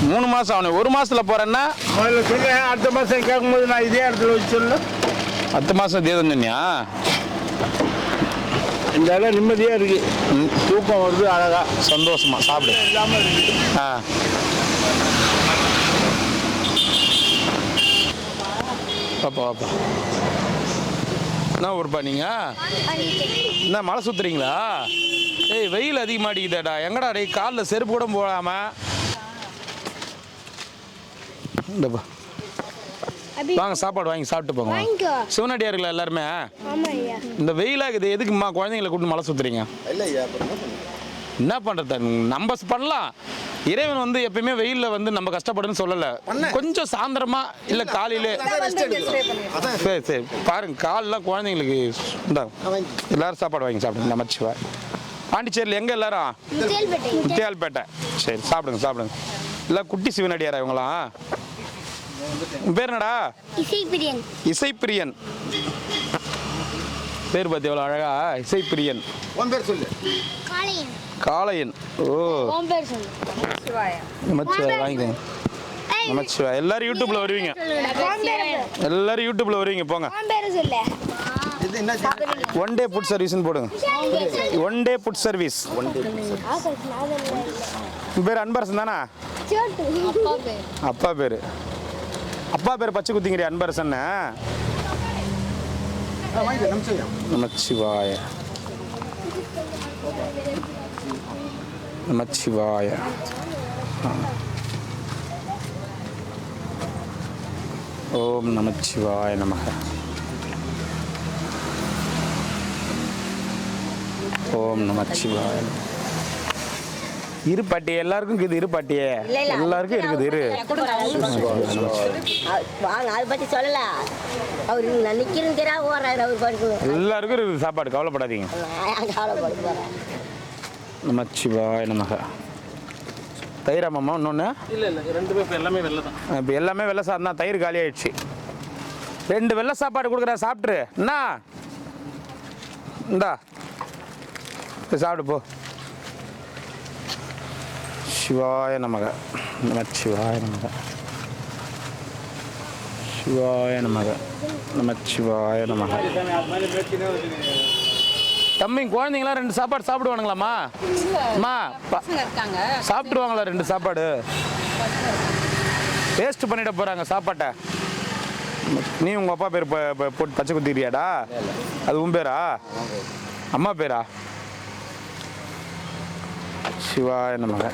3 மாசம் ஆகணும். 1 மாசத்துல போறேன்னா அடுத்த மாசம் கேட்கும்போது நான் இதே இடத்துல வச்சு சொல்ல. அடுத்த மாசம் இதே தான் சொன்னியா? இந்த இடம் நிம்மதியா இருக்கு, தூக்கம் வருது, அழகா சந்தோஷமா சாப்பிடு. பாப்பா பாப்பா. என்ன ஊருப்பா நீங்க? என்ன மலை சுத்துறீங்களா? ஏய் வெயில் அதிகமாடிக்குதாடா. எங்கடா டேய் காலில் செருப்பு கூட போடாம. இந்தப்பா வாங்க சாப்பாடு வாங்கி சாப்பிட்டு போங்க. சிவனாடியா இருக்குல்ல எல்லாருமே? இந்த வெயிலாக இது எதுக்குமா குழந்தைங்களை கூப்பிட்டு மலை சுத்துறீங்க? என்ன பண்ணுறது, நம்ம பண்ணலாம். இறைவன் வந்து எப்பயுமே வெயிலில் வந்து நம்ம கஷ்டப்படுன்னு சொல்லலை. கொஞ்சம் சாயந்தரமா இல்லை காலையிலே சரி சரி பாருங்க, காலெலாம் குழந்தைங்களுக்கு இந்தாங்க எல்லாரும் சாப்பாடு வாங்கி சாப்பிடுங்க. நமச்சிவாய். பாண்டிச்சேரியில் எங்கே எல்லாரும்? முத்தியால்பேட்டை. சரி சாப்பிடுங்க சாப்பிடுங்க. இல்லை குட்டி சிவனடியாரா இவங்களாம்? பேர் என்னடா? இசைப்பிரியன். இசைப்பிரியன் பேர் பார்த்து எவ்வளோ அழகா, இசைப்பிரியன். உன் பேர் சொல்லு. காளையன். காளையன். ஓ உன் பேர் சொல்லு. நமச்சிவாய் வாங்கிக்கோங்க. நமச்சிவாய். எல்லாரும் யூடியூப்ல வருவீங்க, எல்லாரும் யூடியூப்ல வருவீங்க. போங்க. உன் பேர் சொல்லு. ஒன் டே ஃபுட் சர்வீஸ்னு போடுங்க. One day food service. பேர் அன்பரசன் தானா? அப்பா பேர் அப்பா பேர் பச்சை குத்திங்கிறிய அன்பரசன். நமச்சிவாய நமச்சிவாய. ஓம் நமச்சிவாய நமக. ஓம் நமச்சிவாய. இரு பாட்டி எல்லாருக்கும் இருக்குது. இரு பாட்டியே எல்லாருக்கும் இருக்குது. இரு வாங்க, அதை பற்றி சொல்லல. அவர் நினைக்கிறேன் தெரியா ஓடுறாரு. அவர் பாட்டு எல்லாருக்கும் இருக்குது சாப்பாடு, கவலைப்படாதீங்க. கவலைப்படுறேன். நமச்சிவாய நமக. தயிராமாம்மா இன்னொன்று? இல்லை ரெண்டுமே இப்போ எல்லாமே வெள்ளை தான். இப்போ எல்லாமே வெள்ளை சாதம் தான். தயிர் காலி ஆயிடுச்சு. 2 வெள்ளை சாப்பாடு கொடுக்குறேன், சாப்பிட்ரு. என்ன இந்தா சாப்பிடு போ. சிவாய நமக. நமச்சிவாய நமக. சிவாய நமக. நமச்சிவாய நமக. தம்பி குழந்தைங்களாம் 2 சாப்பாடு சாப்பிடுவானுங்களாம்மா? அம்மா சாப்பிடுவாங்களா 2 சாப்பாடு? வேஸ்ட் பண்ணிட போகிறாங்க சாப்பாட்டை. நீ உங்கள் அப்பா பேர் போட்டு பச்சை குத்திக்கிறியாடா? அது உன் பேரா? அம்மா பேரா? சிவாய நமக.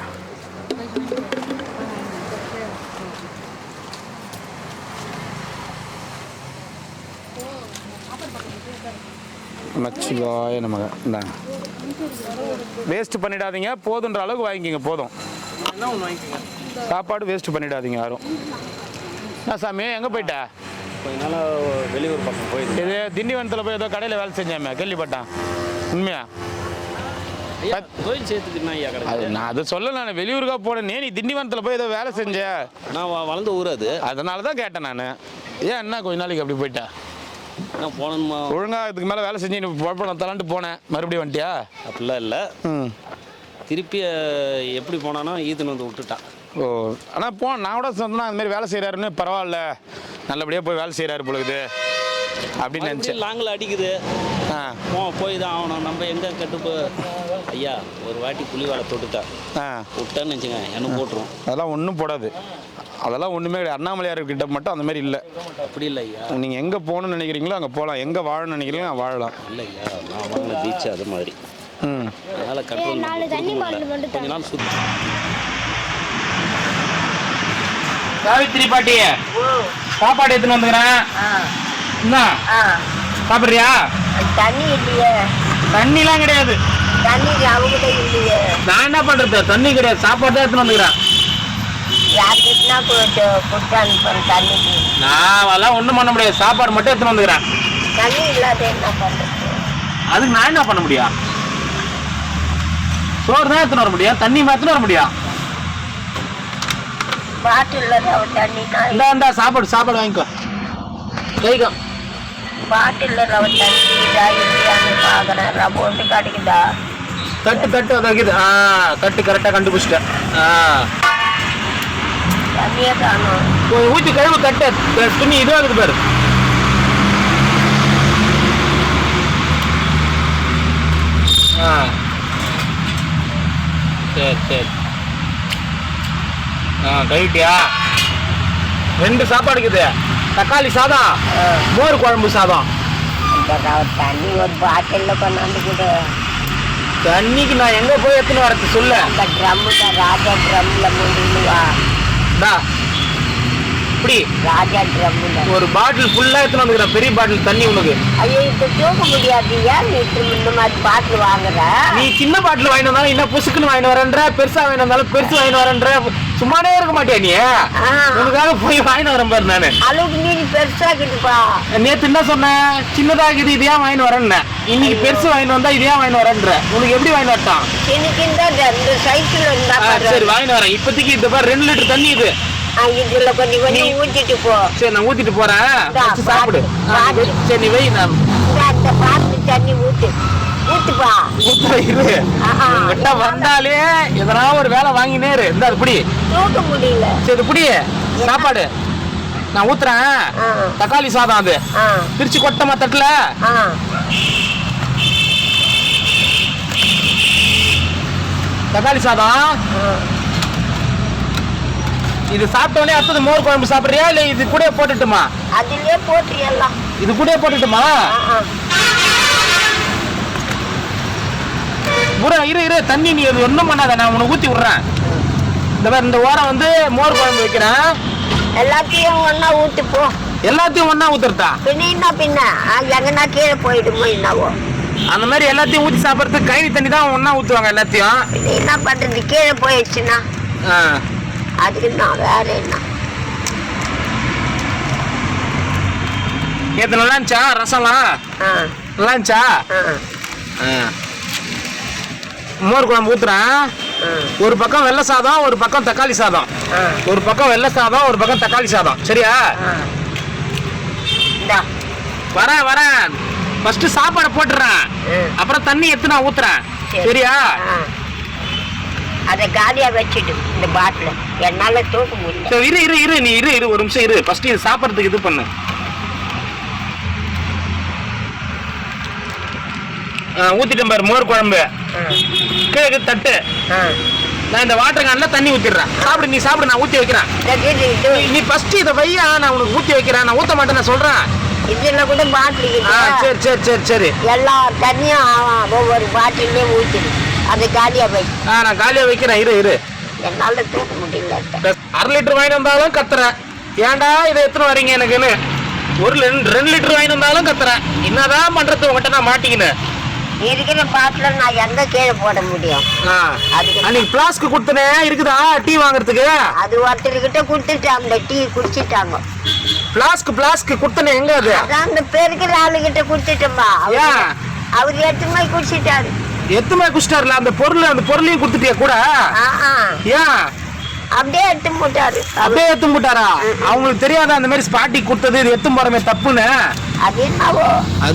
நமச்சிவாய நமக. இந்தாங்க, வேஸ்ட் பண்ணிடாதீங்க, போதுன்ற அளவுக்கு வாங்கிக்கிங்க. போதும், சாப்பாடு வேஸ்ட் பண்ணிடாதீங்க யாரும். என்ன சாமி எங்கே போயிட்ட? கொஞ்ச நாளாக வெளியூர் பக்கம் போயிடுது. இது திண்டிவனத்தில் போய் ஏதோ கடையில் வேலை செஞ்சாமே, கேள்விப்பட்டேன். உண்மையா? கோயில் சேர்த்துக்குன்னா ஐயா கடை. அது நான் அதை சொல்ல, நான் வெளியூருக்காக போனேன். நீ திண்டிவனத்தில் போய் ஏதோ வேலை செஞ்ச? நான் வளர்ந்த ஊர் அது, அதனால தான் கேட்டேன் நான். ஏன் என்ன கொஞ்ச நாளைக்கு அப்படி போயிட்டேன்? நான் போனேன்மா. ஒழுங்காக இதுக்கு மேலே வேலை செஞ்சு நீ குழப்பம் தலான்ட்டு போனேன், மறுபடியும் வந்துட்டியா? அப்படிலாம் இல்லை. திருப்பி எப்படி போனானோ ஈதுன்னு வந்து விட்டுட்டான். ஓ, ஆனால் நான் கூட சொன்னேன் அந்த மாதிரி வேலை செய்கிறாருன்னு. பரவாயில்ல, நல்லபடியாக போய் வேலை செய்கிறாரு பொழுது அப்படின்னு நினச்சேன். லாங்கில் அடிக்குது. போய் தான் ஆகணும். நம்ம எங்கே கட்டுப்போ ஐயா ஒரு வாட்டி புலி வாழை தொட்டுட்டா விட்டான்னு வச்சுங்க என்ன போட்டுரும். அதெல்லாம் ஒன்றும் போடாது, அதெல்லாம் ஒன்றுமே கிடையாது. அண்ணாமலையார் கிட்ட மட்டும் அந்த மாதிரி இல்லை. அப்படி இல்லை ஐயா. நீங்கள் எங்கே போகணும்னு நினைக்கிறீங்களோ அங்கே போகலாம், எங்கே வாழணும்னு நினைக்கிறீங்களோ அங்கே வாழலாம். இல்லை ஐயா, நான் வாங்கின பீச்சு அது மாதிரி. அதனால் கண்ட்ரோல் கொஞ்ச நாள் சுற்றி. சாவித்திரி பாட்டி சாப்பாடு எடுத்துன்னு வந்துக்கிறேன். என்ன சாப்பிட்றியா? தண்ணி இல்லையே. தண்ணிலாம் கிடையாது. தண்ணி அவங்ககிட்ட இல்லையே. நான் என்ன பண்றது, தண்ணி கிடையாது, சாப்பாடு தான் எடுத்துன்னு வந்துக்கிறேன். யாருக்கிட்டனா கொடுத்து அனுப்புறேன் தண்ணிக்கு. நான் அதெல்லாம் ஒன்றும் பண்ண முடியாது, சாப்பாடு மட்டும் எடுத்துன்னு வந்துக்கிறேன். தண்ணி இல்லாத என்ன பண்றது? அதுக்கு நான் என்ன பண்ண முடியும்? சோறு தான் எடுத்துன்னு வர முடியும், தண்ணி எடுத்துன்னு வர முடியும். பாட்டில் தண்ணி இந்தா சாப்பாடு வாங்கிக்கோ. கைக்கோ பாட்டில் ரவ தண்ணி இல்லையான்னு பார்க்குறேன். ரவ ஒன்று கிடைக்குதா? தட்டு அதாவது தட்டு கரெக்டாக கண்டுபிடிச்சிட்டேன். தண்ணியே காணும். ஊற்றி கழுவு தட்டு. துணி இதுவாக இருக்குது பாரு. சரி கழுவிட்டியா? 2 சாப்பாடு இருக்குது. தக்காளி சாதம், மோர் குழம்பு சாதம். தண்ணி ஒரு பாட்டில் கொண்டாந்து கொடு. தண்ணிக்கு நான் எங்கே போய் எடுத்துன்னு வரது சொல்லு. அந்த ட்ரம்மு தான் ராஜா ட்ரம்மில் முடியுவா. எப்படி ராஜா ட்ரம்ல ஒரு பாட்டில் ஃபுல்லா எடுத்துன்னு வந்துக்கிறேன், பெரிய பாட்டில் தண்ணி உனக்கு. ஐயோ இப்ப தூக்க முடியாது. ஏன் நீ இந்த மாதிரி பாட்டில் வாங்குற? நீ சின்ன பாட்டில் வாங்கிட்டு வந்தாலும் என்ன புசுக்குன்னு வாங்கிட்டு வரேன்ற, பெருசா வாங்கிட்டு வந்தாலும் பெருசு வாங்கிட்டு வரேன்ற, சும்மானே இருக்க மாட்டியா நீ? உனக்காக போய் வாங்கிட்டு வரேன் பாரு நானு. அளவுக்கு நீ பெருசா இருக்குப்பா. நேத்து என்ன சொன்னேன், சின்னதா இருக்குது இதையா வாங்கிட்டு வரேன்னு. இன்னைக்கு பெருசு வாங்கிட்டு வந்தா இதையா வாங்கிட்டு வரேன்ற. உனக்கு எப்படி வாங்கிட்டு வரட்டான்? இந்த சைக்கிள் இருந்தா சரி வாங்கிட்டு வரேன். இப்போதைக்கு இந்த பாரு 2 லிட்டர் தண்ணி இது. இதுல கொஞ்சம் கொஞ்சம் ஊத்திட்டு போ. சரி நான் ஊத்திட்டு போறேன், சாப்பிடு. சரி நீ வை, நான் அந்த பாத்து தண்ணி ஊத்துப்பா. இரு, உங்ககிட்ட வந்தாலே எதனா ஒரு வேலை வாங்கினே இரு. இந்த இப்படி தூக்க முடியல. சரி இப்படி சாப்பாடு நான் ஊத்துறேன். தக்காளி சாதம் அது பிரிச்சு கொட்டமா தட்டுல. தக்காளி சாதம் இது சாப்பிட்டோடனே அடுத்தது மோர் குழம்பு சாப்பிடுறியா இல்ல இது கூட போட்டுட்டுமா? அதுலயே போட்டுறியல்லாம். இது கூட போட்டுட்டுமா? இரு தண்ணி நீ அது ஒண்ணும் பண்ணாத, நான் உனக்கு ஊத்தி விடுறேன். இந்த ஓரம் வந்து மோர் குழம்பு வைக்கிறேன். எல்லாத்தையும் ஒன்னா ஊத்து போ. எல்லாத்தையும் ஒன்னா ஊத்துறதா? பின்ன எங்கன்னா கீழே போயிடுமோ என்னவோ. அந்த மாதிரி எல்லாத்தையும் ஊத்தி சாப்பிடுறதுக்கு கைனி தண்ணி தான் ஒன்னா ஊத்துவாங்க எல்லாத்தையும். என்ன பண்றது, கீழே போயிடுச்சுன்னா அதுக்கு நான் வேற என்ன. நேத்து நல்லா இருந்துச்சா ரசம்லாம்? நல்லா இருந்துச்சா? மோர் குழம்பு ஊத்துறேன். ஒரு பக்கம் வெள்ளை சாதம், ஒரு பக்கம் தக்காளி சாதம். ஒரு பக்கம் வெள்ளை சாதம், ஒரு பக்கம் தக்காளி சாதம். சரியா? வரேன். ஃபர்ஸ்ட் சாப்பாடை போட்டுறேன், அப்புறம் தண்ணி எடுத்து நான் ஊத்துறேன். சரியா? அதை காலியா வச்சுட்டு இந்த பாட்டில என்னால தூக்க முடியல. இரு நீ இரு ஒரு நிமிஷம் இரு. ஃபர்ஸ்ட் இது சாப்பிட்றதுக்கு இது பண்ணு. ஊத்திட்டேன் பாரு மோர் குழம்பு. கீழே தட்டு. நான் இந்த வாட்டர் கேன்ல தண்ணி ஊத்திடுறேன். சாப்பிடு, நீ சாப்பிடு, நான் ஊத்தி வைக்கிறேன். நீ ஃபர்ஸ்ட் இதை வையா, நான் உனக்கு ஊத்தி வைக்கிறேன். நான் ஊத்த மாட்டேன், நான் சொல்றேன். இதுல கூட பாட்டில் சரி எல்லா தண்ணியும் ஒவ்வொரு பாட்டிலே ஊத்திடு. அதை காலியா வை. நான் காலியா வைக்கிறேன். இரு என்னால தூக்க முடியல. 1/2 லிட்டர் வாங்கிட்டு வந்தாலும் கத்துறேன். ஏன்டா இதை எத்தனை வரீங்க எனக்குன்னு. 2 லிட்டர் வாங்கிட்டு வந்தாலும் கத்துறேன். என்னதான் பண்றது உங்ககிட்ட நான் மாட்டிக்கினேன். இருக்கிற பாட்டில நான் எங்க கீழே போட முடியும்? அன்னைக்கு பிளாஸ்க் கொடுத்தனே இருக்குதா டீ வாங்குறதுக்கு? அது ஒருத்தர்கிட்ட கொடுத்துட்டாங்க, டீ குடிச்சிட்டாங்க. பிளாஸ்க் கொடுத்தனே எங்க அது? அதான் அந்த பெருக்கிற ஆளுகிட்ட குடுத்துட்டோம்பா. அவர் எத்துமே குடிச்சிட்டாரு. எத்துமே குடிச்சிட்டாருல? அந்த பொருளையும் கொடுத்துட்டியா கூட? ஏன் அப்படியே எடுத்து போட்டாரு? அப்படியே எடுத்து போட்டாரா? அவங்களுக்கு தெரியாத அந்த மாதிரி ஸ்பாட்டி கொடுத்தது இது எத்தும் போறமே தப்புன்னு? அது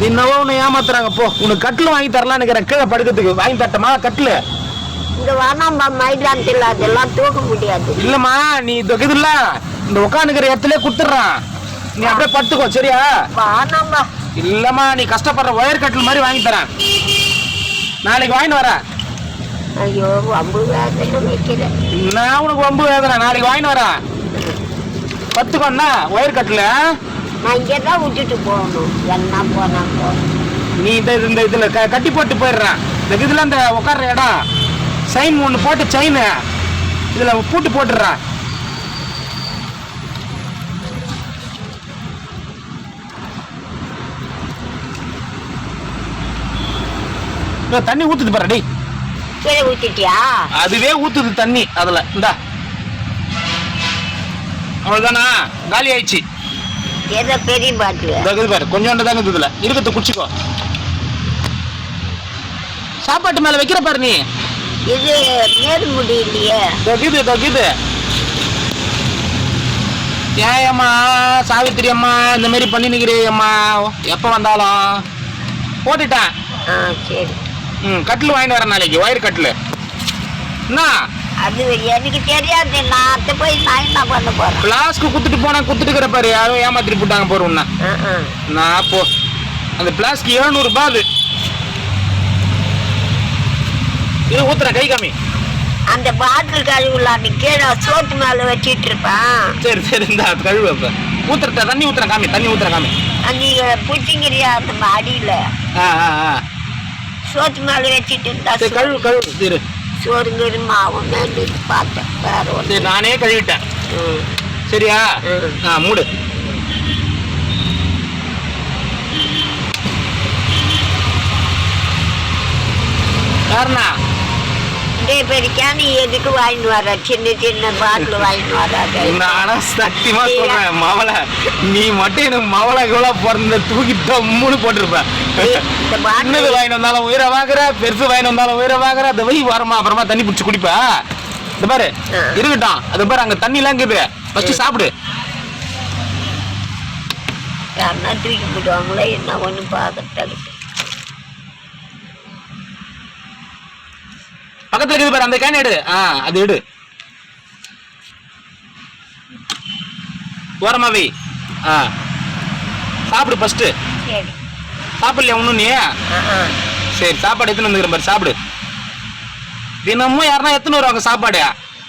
என்னவோ உன்னை ஏமாத்துறாங்க. போ, உனக்கு கட்டில் வாங்கி தரலாம் நினைக்கிறேன். கீழே படுக்கிறதுக்கு வாங்கி தரட்டமா கட்டில்? இங்க வேணாம்பா, மைதானத்தில் அதெல்லாம் தூக்க முடியாது. இல்லம்மா, நீ இதுல இந்த உட்காந்துக்கிற இடத்துல குடுத்துறான். நீ அப்படியே படுத்துக்கோ. சரியா? வேணாம்பா. இல்லம்மா, நீ கஷ்டப்படுற ஒயர் கட்டில் மாதிரி வாங்கி தரேன். நாளைக்கு வாங்கிட்டு வரேன். ஐயோ வம்பு வேதனை வைக்கிறேன். நான் உனக்கு வம்பு வேதனை நாளைக்கு வாங்கிட்டு வரேன். பத்துக்கோண்ணா ஒயர் கட்டில். நான் இங்கே தான் விட்டுட்டு போகணும். என்ன போனா நீ இந்த இதுல கட்டி போட்டு போயிடுறேன். இந்த இதுல அந்த உட்கார்ற இடம் செயின் ஒன்று போட்டு செயின் இதுல பூட்டு போட்டுடுறேன். தண்ணி ஊத்துது பாரு. டேய் கீழே ஊத்திட்டியா? அதுவே ஊத்துது தண்ணி அதுல. இந்தா அவ்வளவுதானா? காலி ஆயிடுச்சு. ஏதோ பெரிய பாட்டில் பாரு, கொஞ்சோண்டு தாங்க இதுல இருக்கிறது. குடிச்சுக்கோ. சாப்பாட்டு மேல வைக்கிற பாரு நீ. இது நேரு முடியலையே. தொகுது ஏம்மா சாவித்திரி அம்மா இந்த மாதிரி பண்ணி நிக்கிறேம்மா. எப்ப வந்தாலும் போட்டுட்டேன். சரி. கட்டில் வாங்கிட்டு வரேன் நாளைக்கு. ஒயர் கட்டில். என்ன அது எனக்கு தெரியாது. நான் போய் நான் என்ன பண்ண போறேன்? பிளாஸ்க்கு குத்துட்டு போனா குத்துட்டுக்கிற பாரு. யாரும் ஏமாத்திட்டு போட்டாங்க போறோம்னா. நான் போ அந்த பிளாஸ்க்கு 700 ரூபாய். இது ஊத்துற கை காமி. அந்த பாட்டில் கழுவுலான்னு கீழே சோத்து மேல வச்சிட்டு இருப்பேன். சரி இந்த கழுவு. ஊத்துற தண்ணி ஊத்துற காமி. தண்ணி ஊத்துற காமி. நீங்க பிடிச்சிங்கிறியா அந்த அடியில? சோத்து மேல வச்சிட்டு இருந்தா கழுவு. சோறுங்கிற மாவும் பார்த்தேன். வேற ஒன்று நானே கழுவிட்டேன். சரியா? மூடு. யாருண்ணா? நீ எதுக்கு வாங்கிட்டு வர? சின்ன சின்ன பாட்டில் வாங்கிட்டு வராது. நானும் சத்தியமா சொல்றேன் மவளை, நீ மட்டும் எனக்கு மவளை இவ்வளவு பிறந்த தூக்கிட்ட மூணு போட்டிருப்பேன். சின்னது வாங்கிட்டு வந்தாலும் உயிரை வாங்குற, பெருசு வாங்கிட்டு வந்தாலும் உயிரை வாங்குற. அந்த வை வரமா அப்புறமா தண்ணி பிடிச்சி குடிப்ப. இந்த பாரு இருக்கட்டும், அது பாரு அங்க தண்ணி எல்லாம் இருக்குது. ஃபர்ஸ்ட் சாப்பிடு. யாருன்னா தூக்கி போடுவாங்களே என்ன ஒண்ணு பார்த்துட்டு பக்கத்துல இருக்குது பாரு, அந்த கேன் எடு. அது எடு. ஓரமாவே சாப்பிடு ஃபர்ஸ்ட். சாப்பிடலையா ஒன்னும் நீ? சரி, சாப்பாடு எத்தனை வந்துக்கிற பாரு, சாப்பிடு. தினமும் யாருன்னா எத்தனை வருவாங்க சாப்பாடு?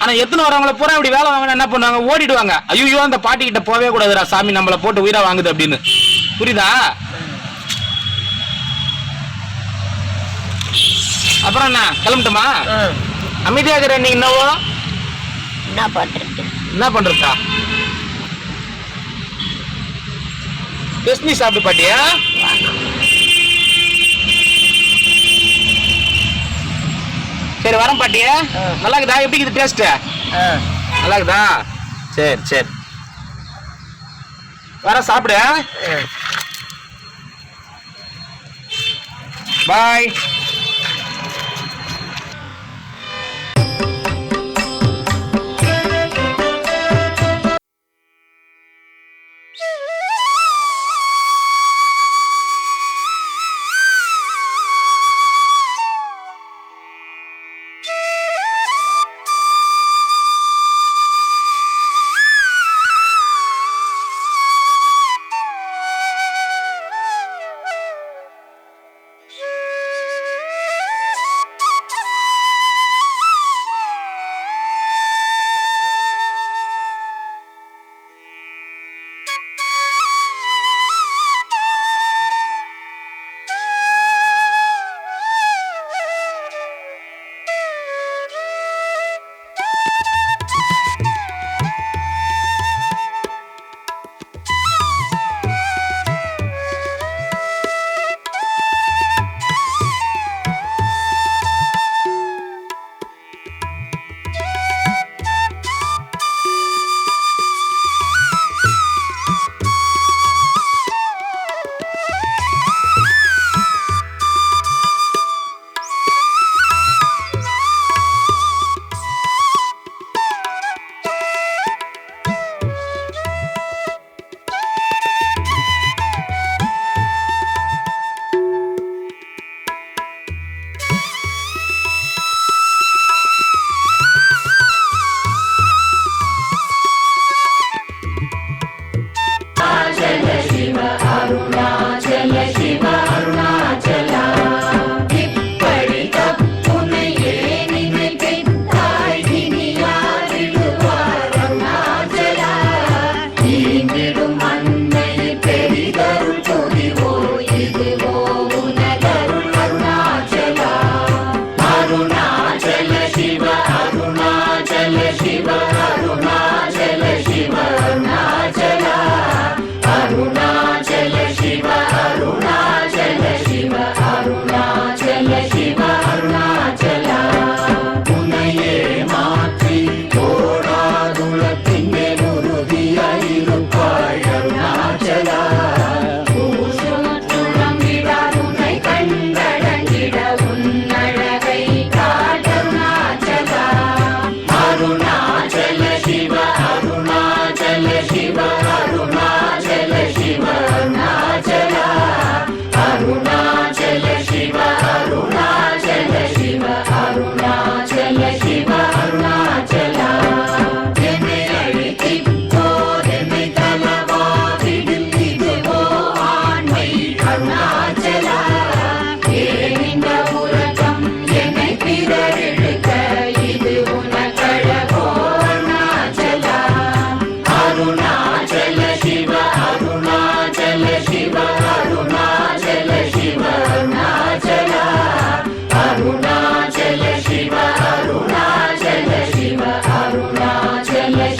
ஆனா எத்தனை வரவங்களை பூரா இப்படி வேலை வாங்கினா என்ன பண்ணுவாங்க? ஓடிடுவாங்க. ஐயோ அந்த பாட்டி கிட்ட போவே கூடாதுடா சாமி, நம்மளை போட்டு உயிரா வாங்குது அப்படின்னு. புரியுதா? அப்புறம் என்ன கிளம்பட்டுமா? அமைதியாக நீ என்னவோ என்ன பண்றதா? சாப்பிட்டு பாட்டியா? சரி வரேன் பாட்டியா. நல்லா இருக்குதா? எப்படி இருக்குது டேஸ்ட்? நல்லா இருக்குதா? சரி சரி வர சாப்பிடு. பாய்.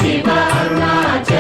Shiva Arunachal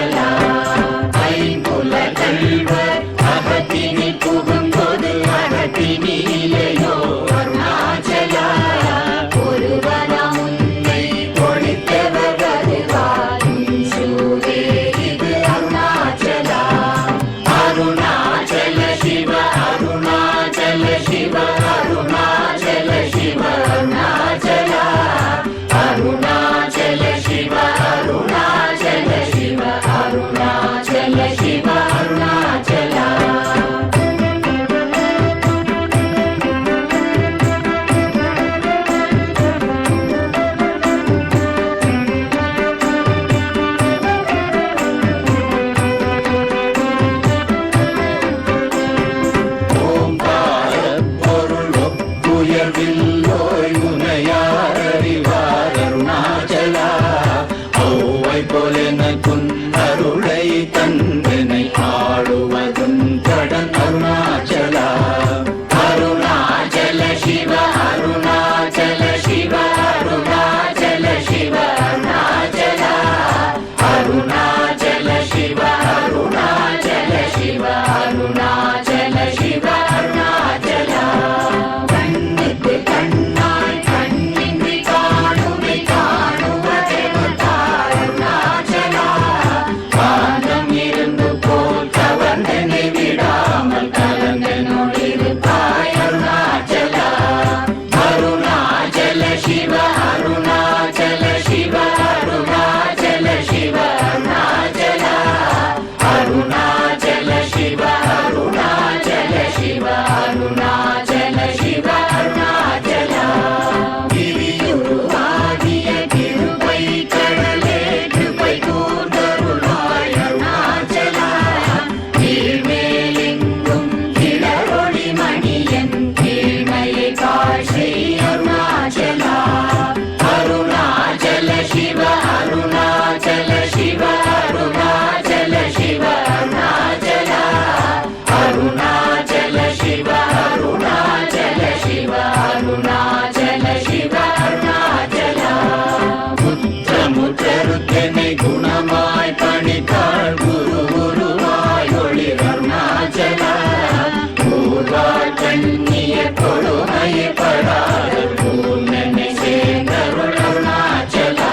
கண்ணிய கொடுமைப்படாத பூர்ணனை சேர்ந்தருள் அருணாச்சலா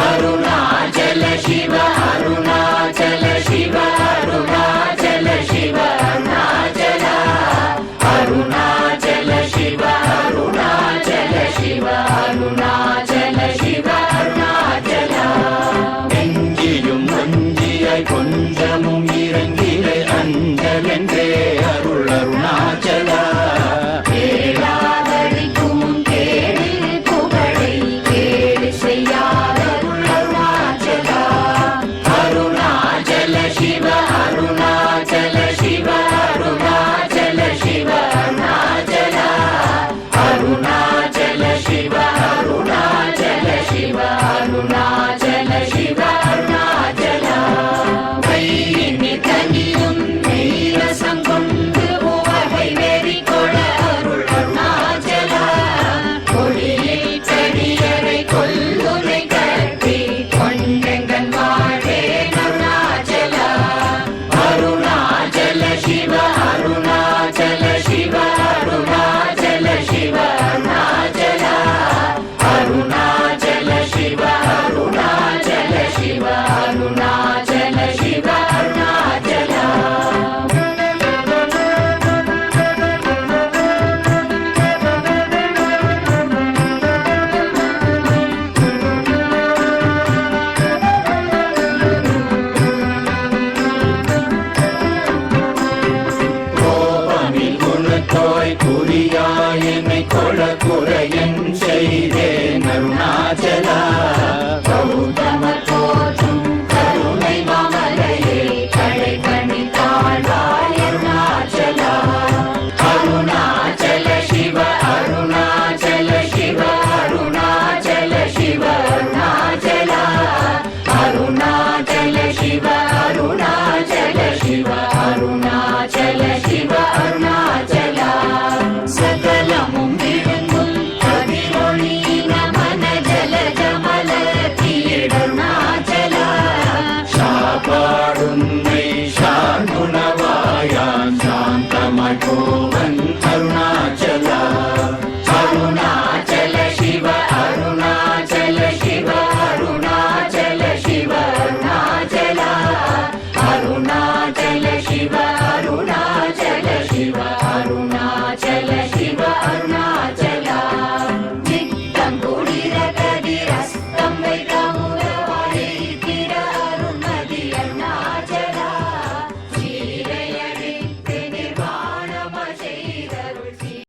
அருணாச்சல சிவ அருணாச்சல சிவ அருணாச்சல சிவ அருணாச்சலா அருணாச்சல சிவ அருணாச்சல சிவ அருணாச்சல சிவ அருணாச்சலா நெஞ்சியும் மஞ்சியாய் கொஞ்சமும் இறங்கிலே அஞ்சலென்றே அருள் அருணாச்சலா கேளாதடிக்கும் கேடு புகழை கேடு செய்யாத அருள் அருணாச்சலா அருணாச்சல சிவ அருணாச்சல சிவ அருணாச்சல சிவ அருணாச்சலா அருணாச்சல சிவ அருணாச்சல சிவ அருணாச்சல சிவ அருணாச்சலா கையினி தனியும் நீரசம் கொண்டு உவகை வெறி கொள அருள் அருணாச்சலா கொடியில் செடியரை கொல்லுனை கட்டி கொண்டெங்கன் வாழே அருணாச்சலா அருணாச்சல சிவ அருணாச்சல சிவ அருணாச்சல சிவ அருணாச்சலா அருணாச்சல சிவ அருணாச்சல சிவ அருணாச்சல சிவ அருணாச்சலா கோபமில் குணத்தோய் குறியாய் என்னை கொள குறையன் செய்தேன் அருணாச்சலா கௌதம தோற்றும் கருணை மாமலையே கடை கணி தாழ்வாய் அருணாச்சலா அருணாச்சல சிவ அருணாச்சல சிவ அருணாச்சல சிவ அருணாச்சலா அருணாச்சல சிவ அருணாச்சல சிவ அருணாச்சல சிவ அருணாச்சலா சகலமும் விழுங்கும் கதிரொளி நமன ஜல ஜமல தீடருணாச்சலா சாப்பாடும்